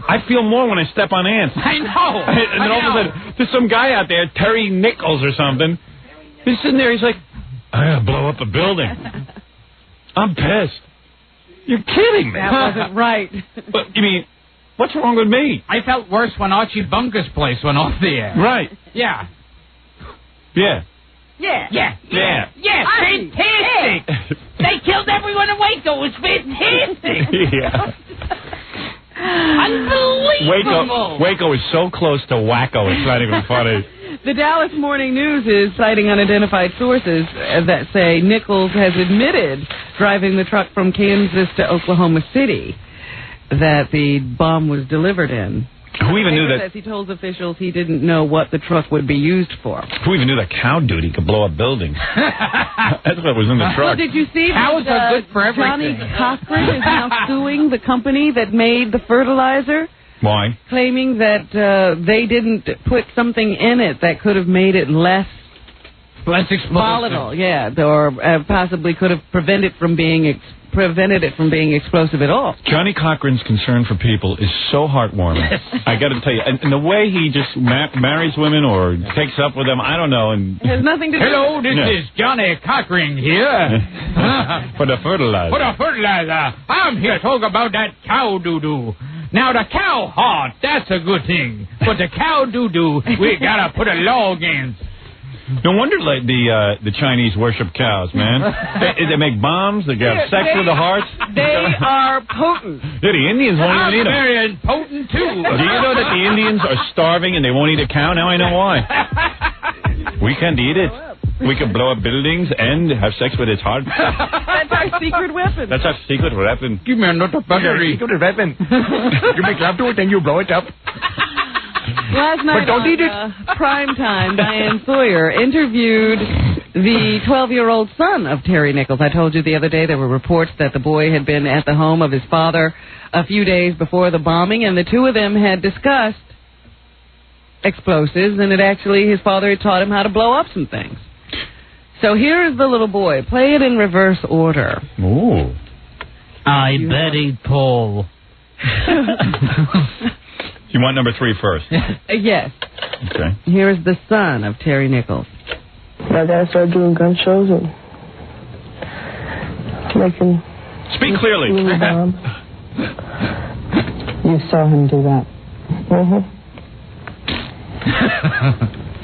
I feel more when I step on ants. I know. And then all of a sudden, there's some guy out there, Terry Nichols or something. He's sitting there, he's like, I gotta blow up a building. I'm pissed. You're kidding me. That wasn't right. But, you mean, what's wrong with me? I felt worse when Archie Bunker's place went off the air. Right. Yeah. Yeah. Yeah. Yeah. Yeah. Yeah. Fantastic. They killed everyone in Waco. It was fantastic. Yeah. Unbelievable. Waco is so close to wacko, it's not even funny. The Dallas Morning News is citing unidentified sources that say Nichols has admitted driving the truck from Kansas to Oklahoma City that the bomb was delivered in. Who even knew that? Says he told officials he didn't know what the truck would be used for. Who even knew that cow duty could blow up buildings? That's what was in the truck. Well, did you see Cows that are good for Johnny everything. Cochran is now suing the company that made the fertilizer? Why? Claiming that they didn't put something in it that could have made it less explosive. volatile, or possibly could have prevented it from being explosive at all. Johnny Cochran's concern for people is so heartwarming. Yes. I got to tell you, and the way he just marries women or takes up with them, I don't know. And It has nothing to do. Hello, this is Johnny Cochran here. for the fertilizer. For the fertilizer. I'm here to talk about that cow doo-doo. Now, the cow heart, that's a good thing. But the cow doo-doo, we got to put a log in. No wonder like the Chinese worship cows, man. They make bombs. They have sex with the hearts. They are potent. Yeah, the Indians won't I'm even eat them. very potent, too. Do you know that the Indians are starving and they won't eat a cow? Now I know why. We can't eat it. We can blow up buildings and have sex with its heart. That's our secret weapon. That's our secret weapon. Give me another battery. Secret weapon. You make love to it and you blow it up. Last night don't eat it. on Primetime, Diane Sawyer interviewed the 12-year-old son of Terry Nichols. I told you the other day there were reports that the boy had been at the home of his father a few days before the bombing, and the two of them had discussed explosives, and his father had taught him how to blow up some things. So here is the little boy. Play it in reverse order. Ooh. I bet he'd pull. You want number 3 first? Yes. Okay. Here's the son of Terry Nichols. My dad started doing gun shows and making... Speak clearly. bombs. You saw him do that. Mm-hmm.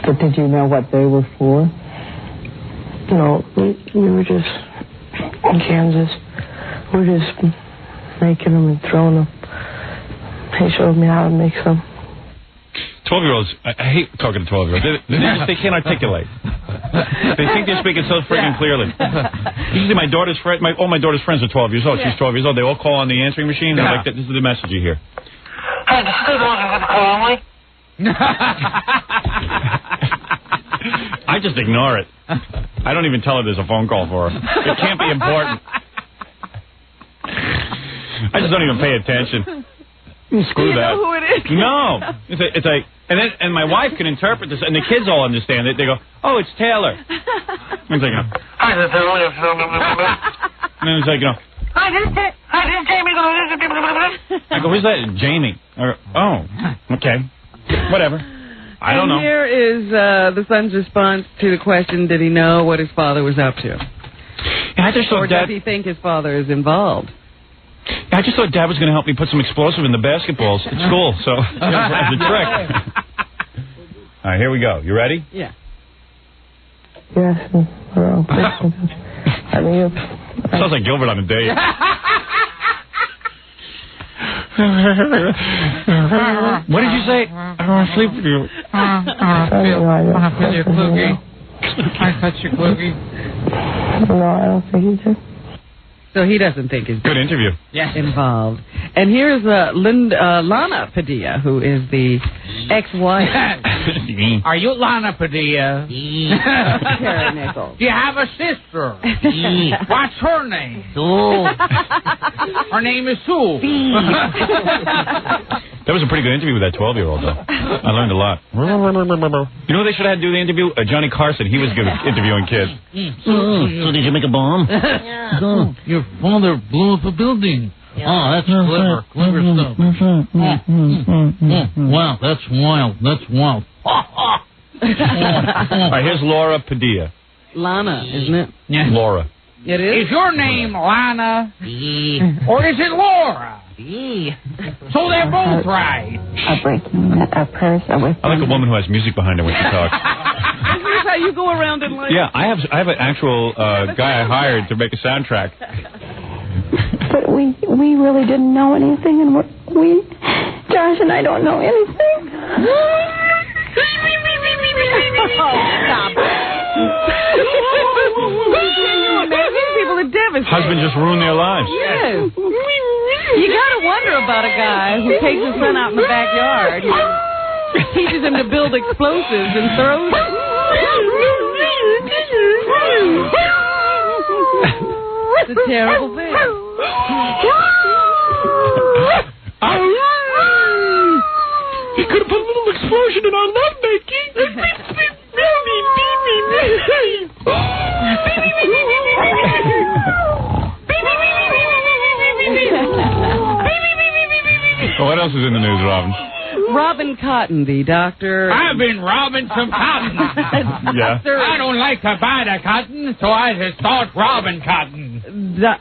But did you know what they were for? No, we were just in Kansas. We were just making them and throwing them. He showed me how to make some. 12-year-olds, I hate talking to 12-year-olds. They can't articulate. They think they're speaking so freaking clearly. Usually my daughter's all my daughter's friends are 12 years old. She's 12 years old. They all call on the answering machine. They're like, this is the message you hear. Hey, this is calling. I just ignore it. I don't even tell her there's a phone call for her. It can't be important. I just don't even pay attention. Screw that. You know who it is? No. It's like, and my wife can interpret this, and the kids all understand it. They go, oh, it's Taylor. And it's like, and then it's like, I go, who's that? Jamie. Oh, okay. Whatever. I don't know. Here is the son's response to the question, did he know what his father was up to? I just thought does he think his father is involved? I just thought Dad was going to help me put some explosive in the basketballs at school, so as a trick. All right, here we go. You ready? Yeah. Yes, well, I mean, sounds like Gilbert on a date. What did you say? I don't want to sleep with you. I want to feel your cookie. I touch your cookie. No, I don't think he did. So he doesn't think he's good interview. Yes. Involved. And here's Lana Padilla, who is the ex-wife. Are you Lana Padilla? Terry Nichols. Do you have a sister? What's her name? Sue. Her name is Sue. That was a pretty good interview with that 12-year-old, though. I learned a lot. You know who they should have had do the interview? Johnny Carson. He was good at interviewing kids. So did you make a bomb? No, your father blew up a building. Oh, that's clever. Clever stuff. Wow, that's wild. That's wild. All right, here's Laura Padilla. Lana, isn't it? Yeah. Laura. It is? Is your name Lana? Or is it Laura? So they're both right. A purse. I like a woman who has music behind her when she talks. Isn't this how you go around in life? Yeah, I have an actual guy I hired to make a soundtrack. But we really didn't know anything, and Josh and I don't know anything. Stop. People are devastated. Husband just ruined their lives. Yes. You gotta wonder about a guy who takes his son out in the backyard, teaches him to build explosives and throws them. It's a terrible thing. He could have put a little explosion in our love making. What else is in the news, Robin? Robin Cotton, the doctor. I've been robbing some cotton. Yeah. I don't like to buy the cotton, so I just thought Robin Cotton.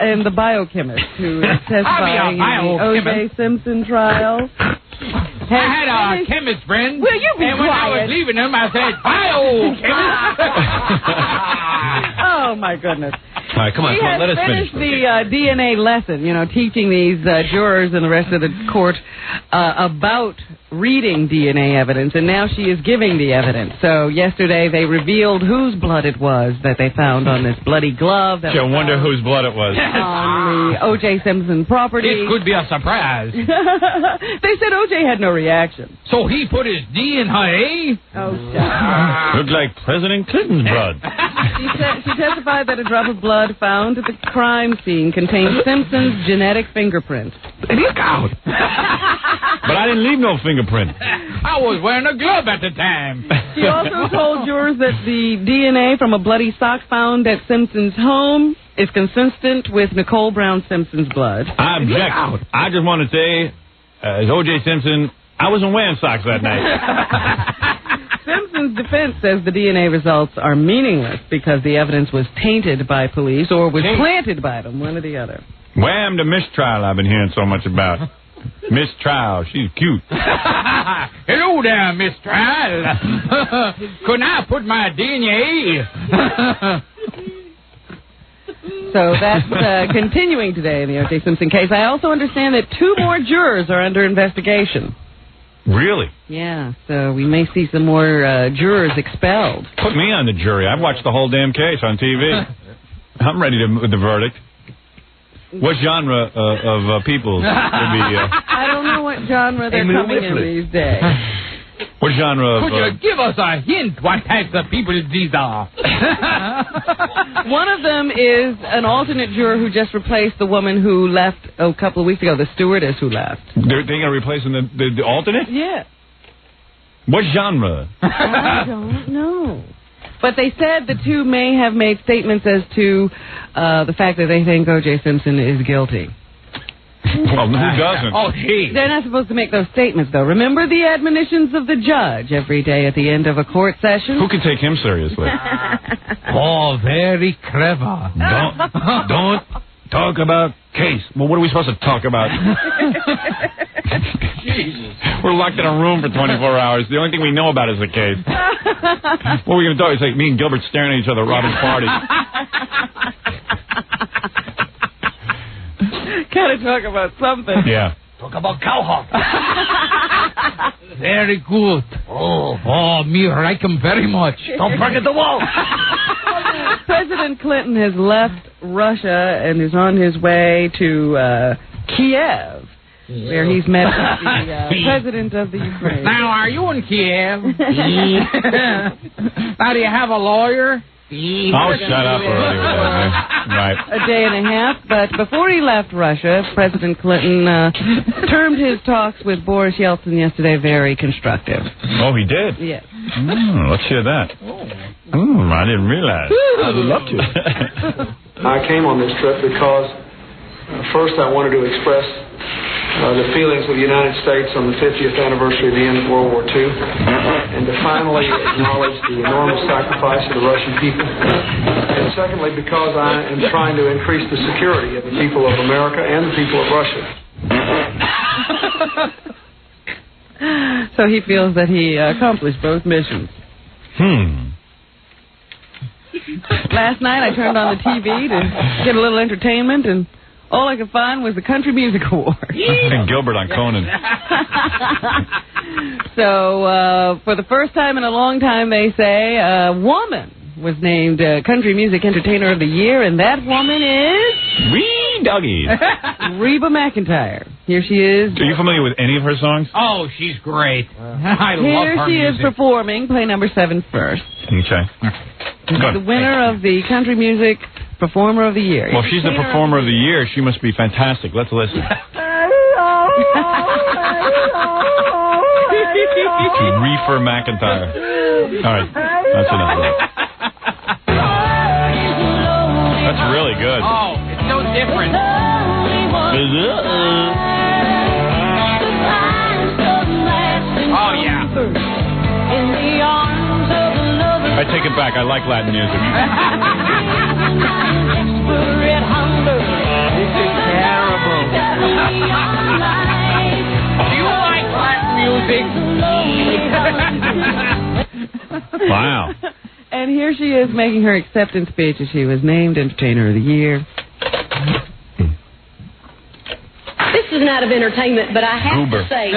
And the biochemist who is testifying in the O.J. Simpson trial. I had a chemist friend. Will you be and when I was leaving him, I said, biochemist. Oh, my goodness. All right, come on, let us finish. The DNA lesson, teaching these jurors and the rest of the court about reading DNA evidence, and now she is giving the evidence. So yesterday they revealed whose blood it was that they found on this bloody glove. I wonder whose blood it was. On the O.J. Simpson property. It could be a surprise. They said O.J. had no reaction. So he put his DNA? Oh, stop. Looked like President Clinton's blood. She testified that a drop of blood found at the crime scene contained Simpson's genetic fingerprint. Look out! But I didn't leave no fingerprint. I was wearing a glove at the time. She also told jurors that the DNA from a bloody sock found at Simpson's home is consistent with Nicole Brown Simpson's blood. I object. I just want to say, as O.J. Simpson, I wasn't wearing socks that night. Simpson's defense says the DNA results are meaningless because the evidence was tainted by police or was planted by them, one or the other. Wham, the mistrial I've been hearing so much about. Mistrial, she's cute. Hello there, mistrial. Couldn't I put my DNA? So that's continuing today in the O.J. Simpson case. I also understand that 2 more jurors are under investigation. Really? Yeah, so we may see some more jurors expelled. Put me on the jury. I've watched the whole damn case on TV. I'm ready with the verdict. What genre of people would be... I don't know what genre they're coming in these days. What genre of... Could you give us a hint what types of people these are? One of them is an alternate juror who just replaced the woman who left a couple of weeks ago, the stewardess who left. They're going to replace the alternate? Yeah. What genre? I don't know. But they said the two may have made statements as to the fact that they think O.J. Simpson is guilty. Well, who doesn't? Oh, gee. They're not supposed to make those statements, though. Remember the admonitions of the judge every day at the end of a court session? Who can take him seriously? Oh, very clever. Don't talk about case. Well, what are we supposed to talk about? Jesus. We're locked in a room for 24 hours. The only thing we know about is the case. What are we going to talk? It's like me and Gilbert staring at each other at Robin's party. Gotta talk about something. Yeah. Talk about cowhawk. Very good. Oh, me like him very much. Don't forget the wall. President Clinton has left Russia and is on his way to Kiev, where he's met with the president of the Ukraine. Now, are you in Kiev? Now, do you have a lawyer? Oh, shut up already with that, man. Right. A day and a half, but before he left Russia, President Clinton termed his talks with Boris Yeltsin yesterday very constructive. Oh, he did? Yes. Let's hear that. I didn't realize. I'd love to. I came on this trip because first I wanted to express the feelings of the United States on the 50th anniversary of the end of World War II, and to finally acknowledge the enormous sacrifice of the Russian people. And secondly, because I am trying to increase the security of the people of America and the people of Russia. So he feels that he accomplished both missions. Last night I turned on the TV to get a little entertainment, and all I could find was the Country Music Award. And Gilbert on Conan. So, for the first time in a long time, they say, a woman was named Country Music Entertainer of the Year, and that woman is... Wee doggy. Reba McEntire. Here she is. Are you familiar with any of her songs? Oh, she's great. I love Here her she music. is performing. Play number 7 first. Okay. The winner of the Country Music Performer of the Year. Well, if she's the Performer of the Year, she must be fantastic. Let's listen. Reefer McEntire. All right. That's enough. That's really good. Oh, it's so different. Oh, yeah. I take it back. I like Latin music. This is terrible. Do you like Latin music? Wow. And here she is making her acceptance speech as she was named Entertainer of the Year. This is not of entertainment, but I have to say,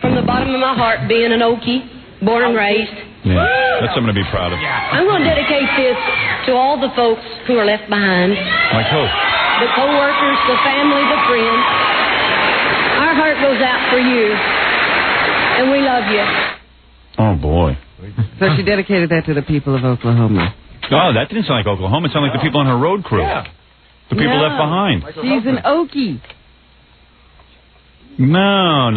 from the bottom of my heart, being an Okie, born and raised, that's something to be proud of. I'm going to dedicate this to all the folks who are left behind. Like who? The co-workers, the family, the friends. Our heart goes out for you, and we love you. Oh, boy. So she dedicated that to the people of Oklahoma. Oh, that didn't sound like Oklahoma. It sounded like the people on her road crew. Yeah. The people left behind. She's an Okie. No. I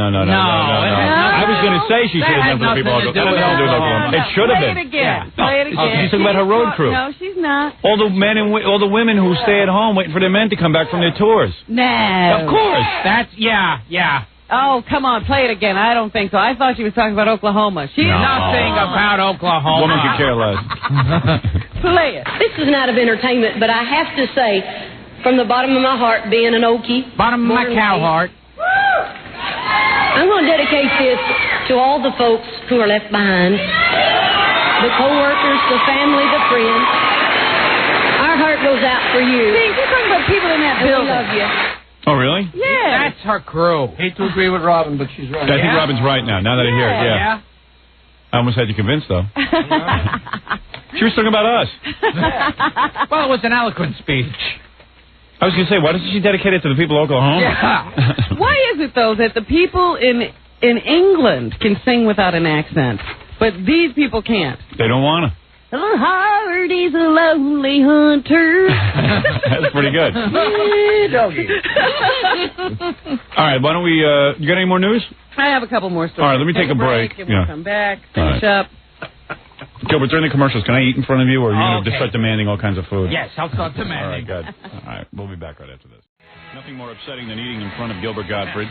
was going to say she should have done for the people of Oklahoma. It should have been. Play it again. Play it again. She's talking about her road crew. No, she's not. All the men and all the women who stay at home waiting for their men to come back from their tours. No. Of course. That's, yeah. Oh, come on, play it again. I don't think so. I thought she was talking about Oklahoma. She's nothing about Oklahoma. Woman could care less. Play it. This is not of entertainment, but I have to say, from the bottom of my heart, being an Okie, bottom of my cow heart, I'm going to dedicate this to all the folks who are left behind. The co-workers, the family, the friends. Our heart goes out for you. See, you're talking about people in that building. We love you. Oh, really? Yeah. That's her crew. Hate to agree with Robin, but she's right. I think Robin's right now that I hear it, yeah. I almost had you convinced, though. She was talking about us. Well, it was an eloquent speech. I was going to say, why doesn't she dedicate it to the people of Oklahoma? Yeah. Why is it, though, that the people in England can sing without an accent, but these people can't? They don't want to. The heart is a lonely hunter. That's pretty good. All right, why don't we, you got any more news? I have a couple more stories. All right, let me take a break. And we'll come back, finish up. Gilbert, during the commercials, can I eat in front of you, or are you going to just start demanding all kinds of food? Yes, I'll start demanding. All right, good. All right, we'll be back right after this. Nothing more upsetting than eating in front of Gilbert Gottfried.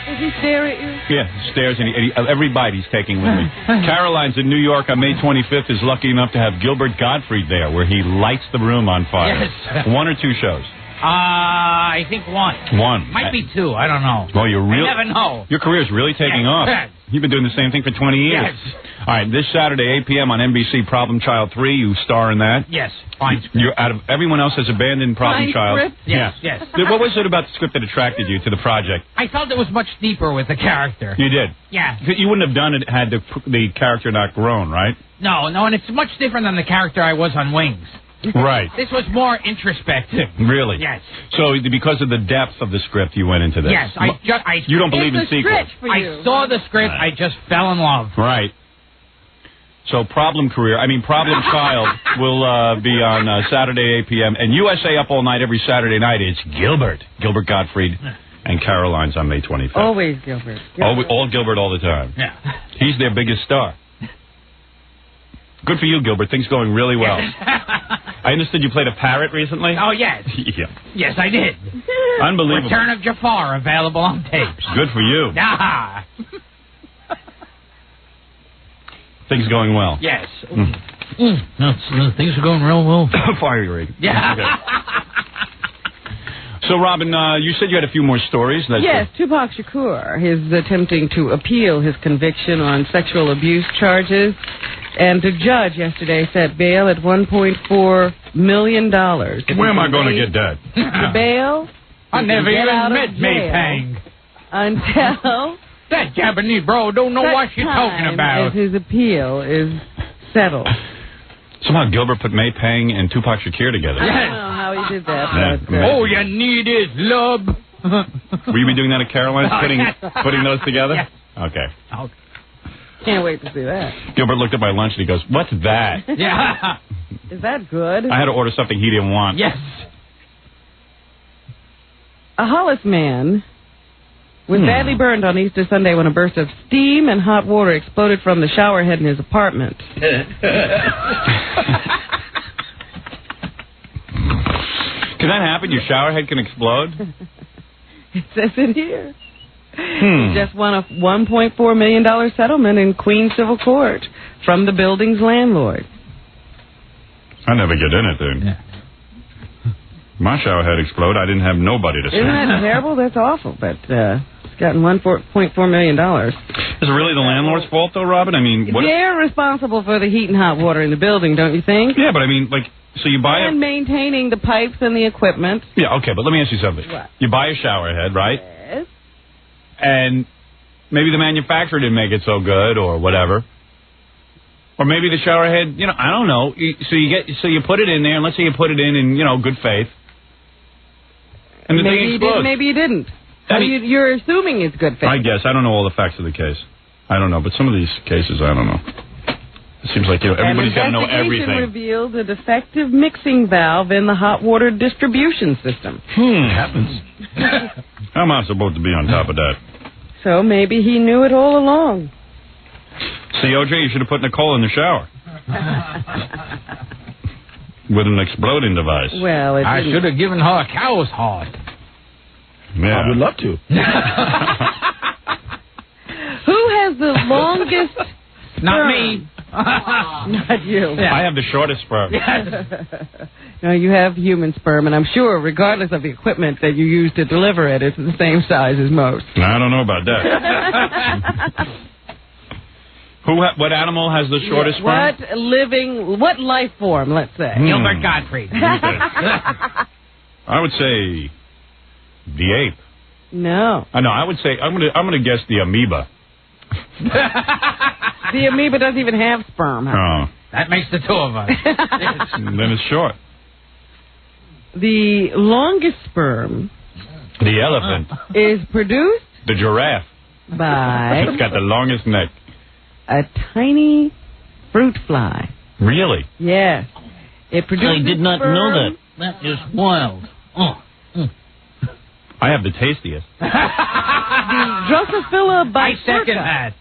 Does he stare at you? Yeah, stares, and every bite he's taking with me. Caroline's in New York on May 25th is lucky enough to have Gilbert Gottfried there, where he lights the room on fire. Yes. 1 or 2 shows? I think 1. 1. Might be 2. I don't know. Well, you never know. Your career's really taking off. You've been doing the same thing for 20 years. Yes. All right, this Saturday, 8 p.m. on NBC, Problem Child 3. You star in that. Yes. Fine script. You're out of everyone else has abandoned Problem Child. Script? Yes. Yes. What was it about the script that attracted you to the project? I felt it was much deeper with the character. You did. Yeah. You wouldn't have done it had the character not grown, right? No, and it's much different than the character I was on Wings. Right. This was more introspective. Really? Yes. So because of the depth of the script, you went into this. Yes. You don't believe in sequels. I saw the script. I just fell in love. Right. So Problem Child will be on Saturday, 8 p.m. And USA Up All Night every Saturday night. It's Gilbert Gottfried, and Caroline's on May 25th. Always Gilbert. All Gilbert all the time. Yeah. He's their biggest star. Good for you, Gilbert. Things going really well. I understood you played a parrot recently? Oh, yes. Yeah. Yes, I did. Unbelievable. Return of Jafar available on tapes. Good for you. Ah. Things going well. Yes. Things are going real well. Fire rate. Yeah. Okay. So, Robin, you said you had a few more stories. Yes, Tupac Shakur is attempting to appeal his conviction on sexual abuse charges. And the judge yesterday set bail at $1.4 million. Where am I going to get that? The bail? I never even met May Pang. Until that Japanese bro don't know what she's talking about. As his appeal is settled. Somehow Gilbert put May Pang and Tupac Shakur together. I don't know how he did that. But, all you need is love. Will you be doing that at Caroline's, putting those together? Yes. Okay. Can't wait to see that. Gilbert looked at my lunch and he goes, "What's that?" Yeah. Is that good? I had to order something he didn't want. Yes. A Hollis man was badly burned on Easter Sunday when a burst of steam and hot water exploded from the shower head in his apartment. Can that happen? Your shower head can explode? It says it here. He just won a $1.4 million settlement in Queens Civil Court from the building's landlord. I never get in it, dude. Yeah. My shower head exploded. I didn't have nobody to sue. Isn't that terrible? That's awful. But it's gotten $1.4 million. Is it really the landlord's fault, though, Robin? I mean, they're responsible for the heat and hot water in the building, don't you think? Yeah, but I mean, so you buy and maintaining the pipes and the equipment. Yeah, okay, but let me ask you something. What? You buy a shower head, right? Yes. And maybe the manufacturer didn't make it so good, or whatever. Or maybe the shower head, I don't know. So you put it in there, and let's say you put it in good faith. And the maybe thing you explodes. did, maybe you didn't. You're assuming it's good faith. I guess. I don't know all the facts of the case. I don't know, but some of these cases, I don't know. It seems like everybody's got to know everything. An investigation revealed a defective mixing valve in the hot water distribution system. Happens. How am I supposed to be on top of that? So maybe he knew it all along. See, OJ, you should have put Nicole in the shower. With an exploding device. Well, I should have given her a cow's heart. Yeah. I would love to. Who has the longest Not me. Not you. Yeah. I have the shortest sperm. Yes. No, you have human sperm, and I'm sure, regardless of the equipment that you use to deliver it, it's the same size as most. I don't know about that. What animal has the shortest sperm? What life form, let's say? Gilbert Gottfried. I would say the ape. No. No, I would say I'm gonna guess the amoeba. The amoeba doesn't even have sperm. Huh? Oh. That makes the two of us. Then it's short. The longest sperm. The elephant. Is produced. The giraffe. By. It's got the longest neck. A tiny fruit fly. Really? Yes. It produces. I did not sperm. know that. That is wild. I have the tastiest. The Drosophila bifurca. I second that.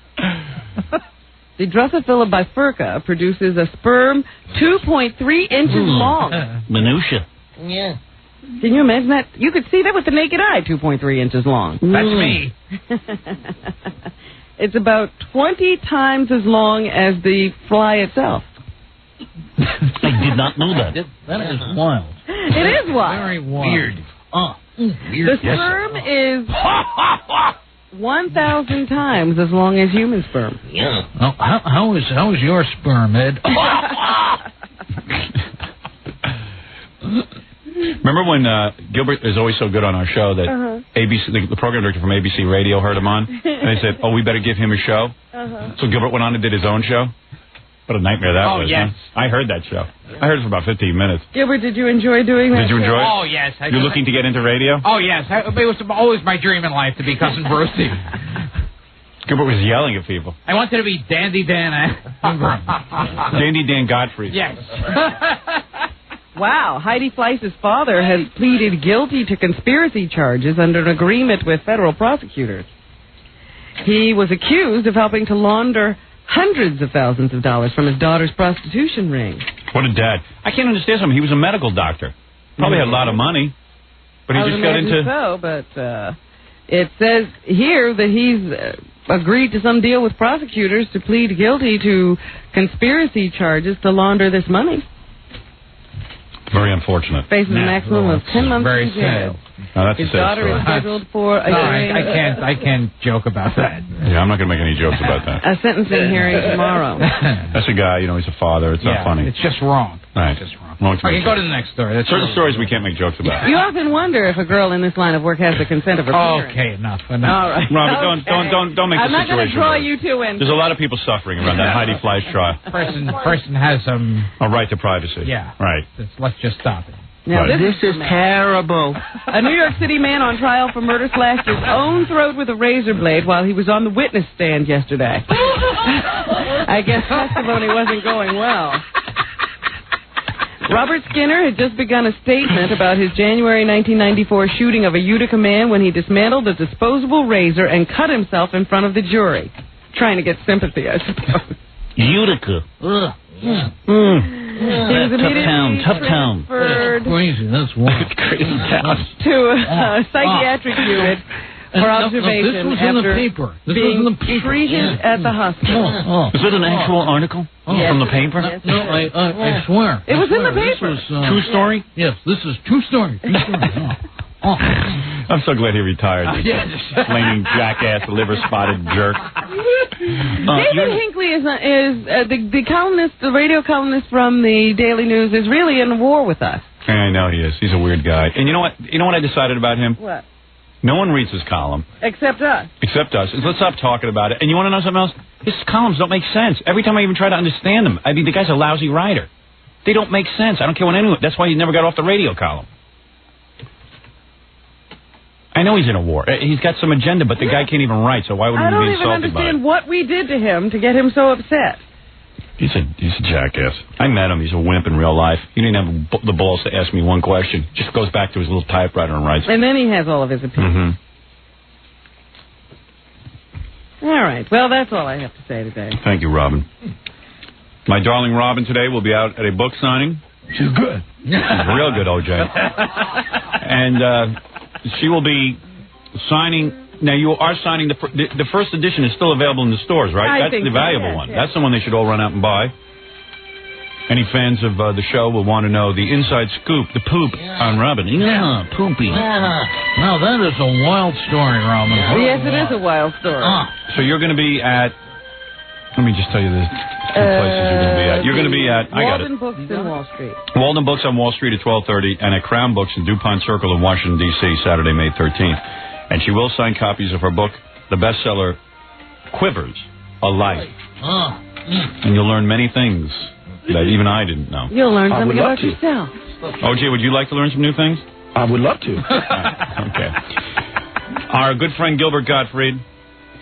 The Drosophila bifurca produces a sperm 2.3 inches long. Minutia. Yeah. Can you imagine that? You could see that with the naked eye, 2.3 inches long. That's me. It's about 20 times as long as the fly itself. I did not know that. That is wild. It is wild. Very weird. Weird. The sperm is 1,000 times as long as human sperm. Yeah. How is your sperm, Ed? Remember when Gilbert is always so good on our show that ABC, the program director from ABC Radio heard him on, and they said, "Oh, we better give him a show." So Gilbert went on and did his own show. What a nightmare that was! Yes. Huh? I heard that show. I heard it for about 15 minutes. Gilbert, did you enjoy doing that? Did you enjoy it? Oh, yes. You're looking to get into radio? Oh, yes. It was always my dream in life to be Cousin Brucey. Gilbert was yelling at people. I wanted to be Dandy Dan. Dandy Dan Godfrey. Yes. Wow. Heidi Fleiss's father has pleaded guilty to conspiracy charges under an agreement with federal prosecutors. He was accused of helping to launder hundreds of thousands of dollars from his daughter's prostitution ring. What a dad. I can't understand something. He was a medical doctor. Probably had a lot of money. But he just got into... so, but it says here that he's agreed to some deal with prosecutors to plead guilty to conspiracy charges to launder this money. Very unfortunate. Faces a maximum of 10 months very in jail. No, that's his a sad daughter story. is scheduled for a hearing. I can't joke about that. Yeah, I'm not going to make any jokes about that. A sentencing hearing tomorrow. That's a guy, he's a father. It's not funny. It's just wrong. Right. It's just wrong. Okay, go to the next story. That's certain stories we can't make jokes about. You often wonder if a girl in this line of work has the consent of her parents. Okay, enough. All right. Robert, don't make the situation I'm not going to draw worse. you two in. There's a lot of people suffering around that Heidi Fleiss trial. Person has some... A right to privacy. Yeah. Right. Let's just stop it. Now, right. This is terrible. A New York City man on trial for murder slashed his own throat with a razor blade while he was on the witness stand yesterday. I guess testimony wasn't going well. Robert Skinner had just begun a statement about his January 1994 shooting of a Utica man when he dismantled a disposable razor and cut himself in front of the jury. Trying to get sympathy, I suppose. Utica. Ugh. Tough town. That's crazy. That's wild. Crazy town. To a psychiatric unit for observation this was after in the paper. This being was in the paper. treated at the hospital. Is it an actual article from the paper? Yes, No, I swear. It was in the paper. This was, True story? Yes, this is true story. True story. I'm so glad he retired. Flaming jackass, liver-spotted jerk. David Hinckley is the columnist, the radio columnist from the Daily News, is really in war with us. I know he is. He's a weird guy. And you know what? You know what I decided about him? What? No one reads his column. Except us. Except us. Let's stop talking about it. And you want to know something else? His columns don't make sense. Every time I even try to understand them, I mean, the guy's a lousy writer. They don't make sense. I don't care what anyone... That's why he never got off the radio column. I know he's in a war. He's got some agenda, but the guy can't even write, so why would he be insulted by it? I don't even understand what we did to him to get him so upset. He's a jackass. I met him. He's a wimp in real life. He didn't have the balls to ask me one question. Just goes back to his little typewriter and writes. And then he has all of his opinions. All right. Well, that's all I have to say today. Thank you, Robin. My darling Robin today will be out at a book signing. She's good. Real good, OJ. And she will be signing... Now, you are signing... The first edition is still available in the stores, right? That's the valuable one. That's the one they should all run out and buy. Any fans of the show will want to know the inside scoop, the poop on Robin. Yeah, poopy. Now, that is a wild story, Robin. Yes, it is a wild story. So you're going to be at... Let me just tell you the two places you're going to be at. You're going to be at... I got it. Walden Books in Wall Street. Walden Books on Wall Street at 12:30 and at Crown Books in DuPont Circle in Washington, D.C., Saturday, May 13th. And she will sign copies of her book, the bestseller, Quivers, A Life. And you'll learn many things that even I didn't know. You'll learn something about yourself. OJ, would you like to learn some new things? I would love to. Okay. Our good friend Gilbert Gottfried,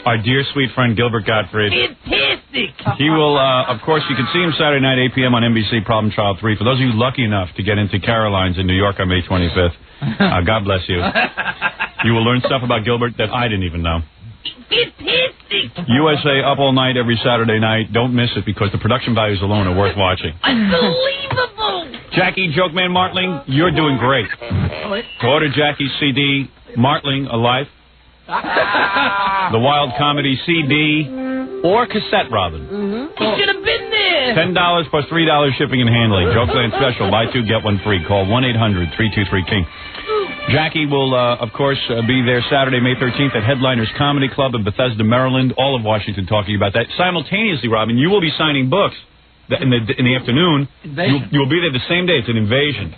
our dear sweet friend Gilbert Gottfried. Fantastic. He will, of course, you can see him Saturday night, 8 p.m. on NBC Problem Child 3. For those of you lucky enough to get into Caroline's in New York on May 25th, God bless you. You will learn stuff about Gilbert that I didn't even know. Fantastic. USA up all night every Saturday night. Don't miss it because the production values alone are worth watching. Unbelievable. Jackie Jokeman Martling, you're doing great. To order Jackie's CD, Martling Alive, the Wild Comedy CD, or cassette, Robin. You should have been there. $10 plus $3 shipping and handling. Jokeland special. Buy two, get one free. Call 1-800-323-KING. Jackie will, of course, be there Saturday, May 13th at Headliners Comedy Club in Bethesda, Maryland. All of Washington talking about that. Simultaneously, Robin, you will be signing books in the afternoon. You'll be there the same day. It's an invasion.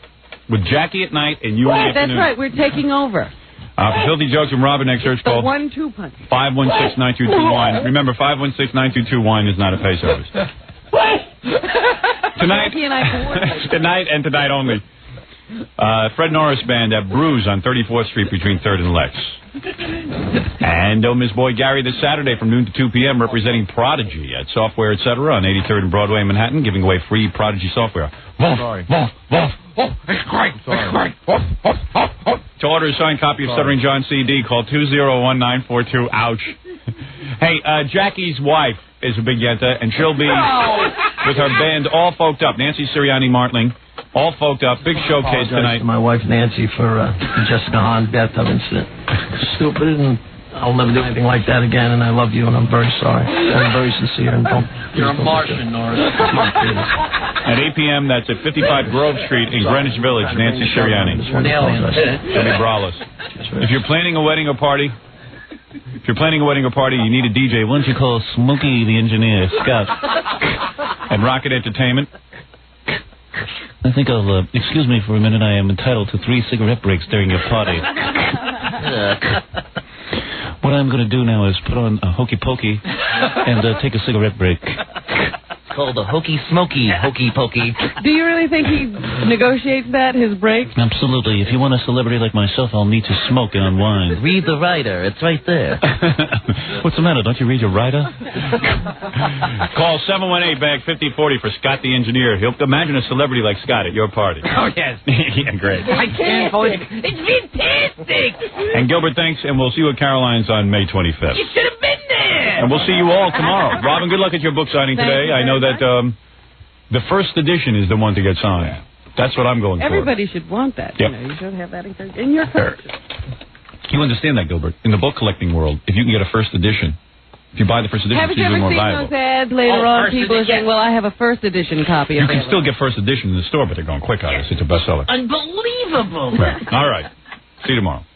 With Jackie at night and you in the afternoon. That's right. We're taking over. For filthy jokes from Robin Excerpts The called 1-2 punch. 516-9221. Remember, 516-9221 is not a pay service. Tonight, tonight and tonight only. Fred Norris Band at Brews on 34th Street between 3rd and Lex. And Miss Boy Gary this Saturday from noon to 2 p.m. representing Prodigy at Software Etc. on 83rd and Broadway in Manhattan, giving away free Prodigy software. Sorry. It's great. It's great. To order a signed copy of Stuttering John CD, call 201-942. Ouch. Hey, Jackie's wife is a big yenta, and she'll be with her band all folked up. Nancy Sirianni Martling, all folked up. Big showcase tonight. To my wife Nancy for the Jessica Hahn bathtub incident. Stupid, and I'll never do anything like that again. And I love you, and I'm very sorry. I'm very sincere. And don't. You're a Martian, Norris. At 8 p.m., that's at 55 Grove Street in Greenwich Village. Nancy Sirianni. She'll be braless. If you're planning a wedding or party. If you're planning a wedding or party, you need a DJ. Why don't you call Smokey the engineer, Scott, and Rocket Entertainment? I think I'll, excuse me for a minute. I am entitled to 3 cigarette breaks during your party. What I'm going to do now is put on a Hokey Pokey and take a cigarette break. Called a Hokey Smokey Hokey Pokey. Do you really think he negotiates that, his break? Absolutely. If you want a celebrity like myself, I'll need to smoke and unwind. Read the writer. It's right there. What's the matter? Don't you read your writer? Call 718-BAG-5040 for Scott the engineer. He'll imagine a celebrity like Scott at your party. Oh, yes. Yeah, great. I can't believe it. It's fantastic. And Gilbert, thanks, and we'll see you at Caroline's on May 25th. You should have been there. And we'll see you all tomorrow. Robin, good luck at your book signing today. I know that the first edition is the one to get signed. That's what I'm going for. Everybody should want that. Yep. You should have that in your collection. You understand that, Gilbert? In the book collecting world, if you can get a first edition, if you buy the first edition, Haven't it's you usually ever more seen valuable. those ads later on? People are saying, well, I have a first edition copy You available. can still get first edition in the store, but they're going quick on it. It's a bestseller. Unbelievable. Right. All right. See you tomorrow.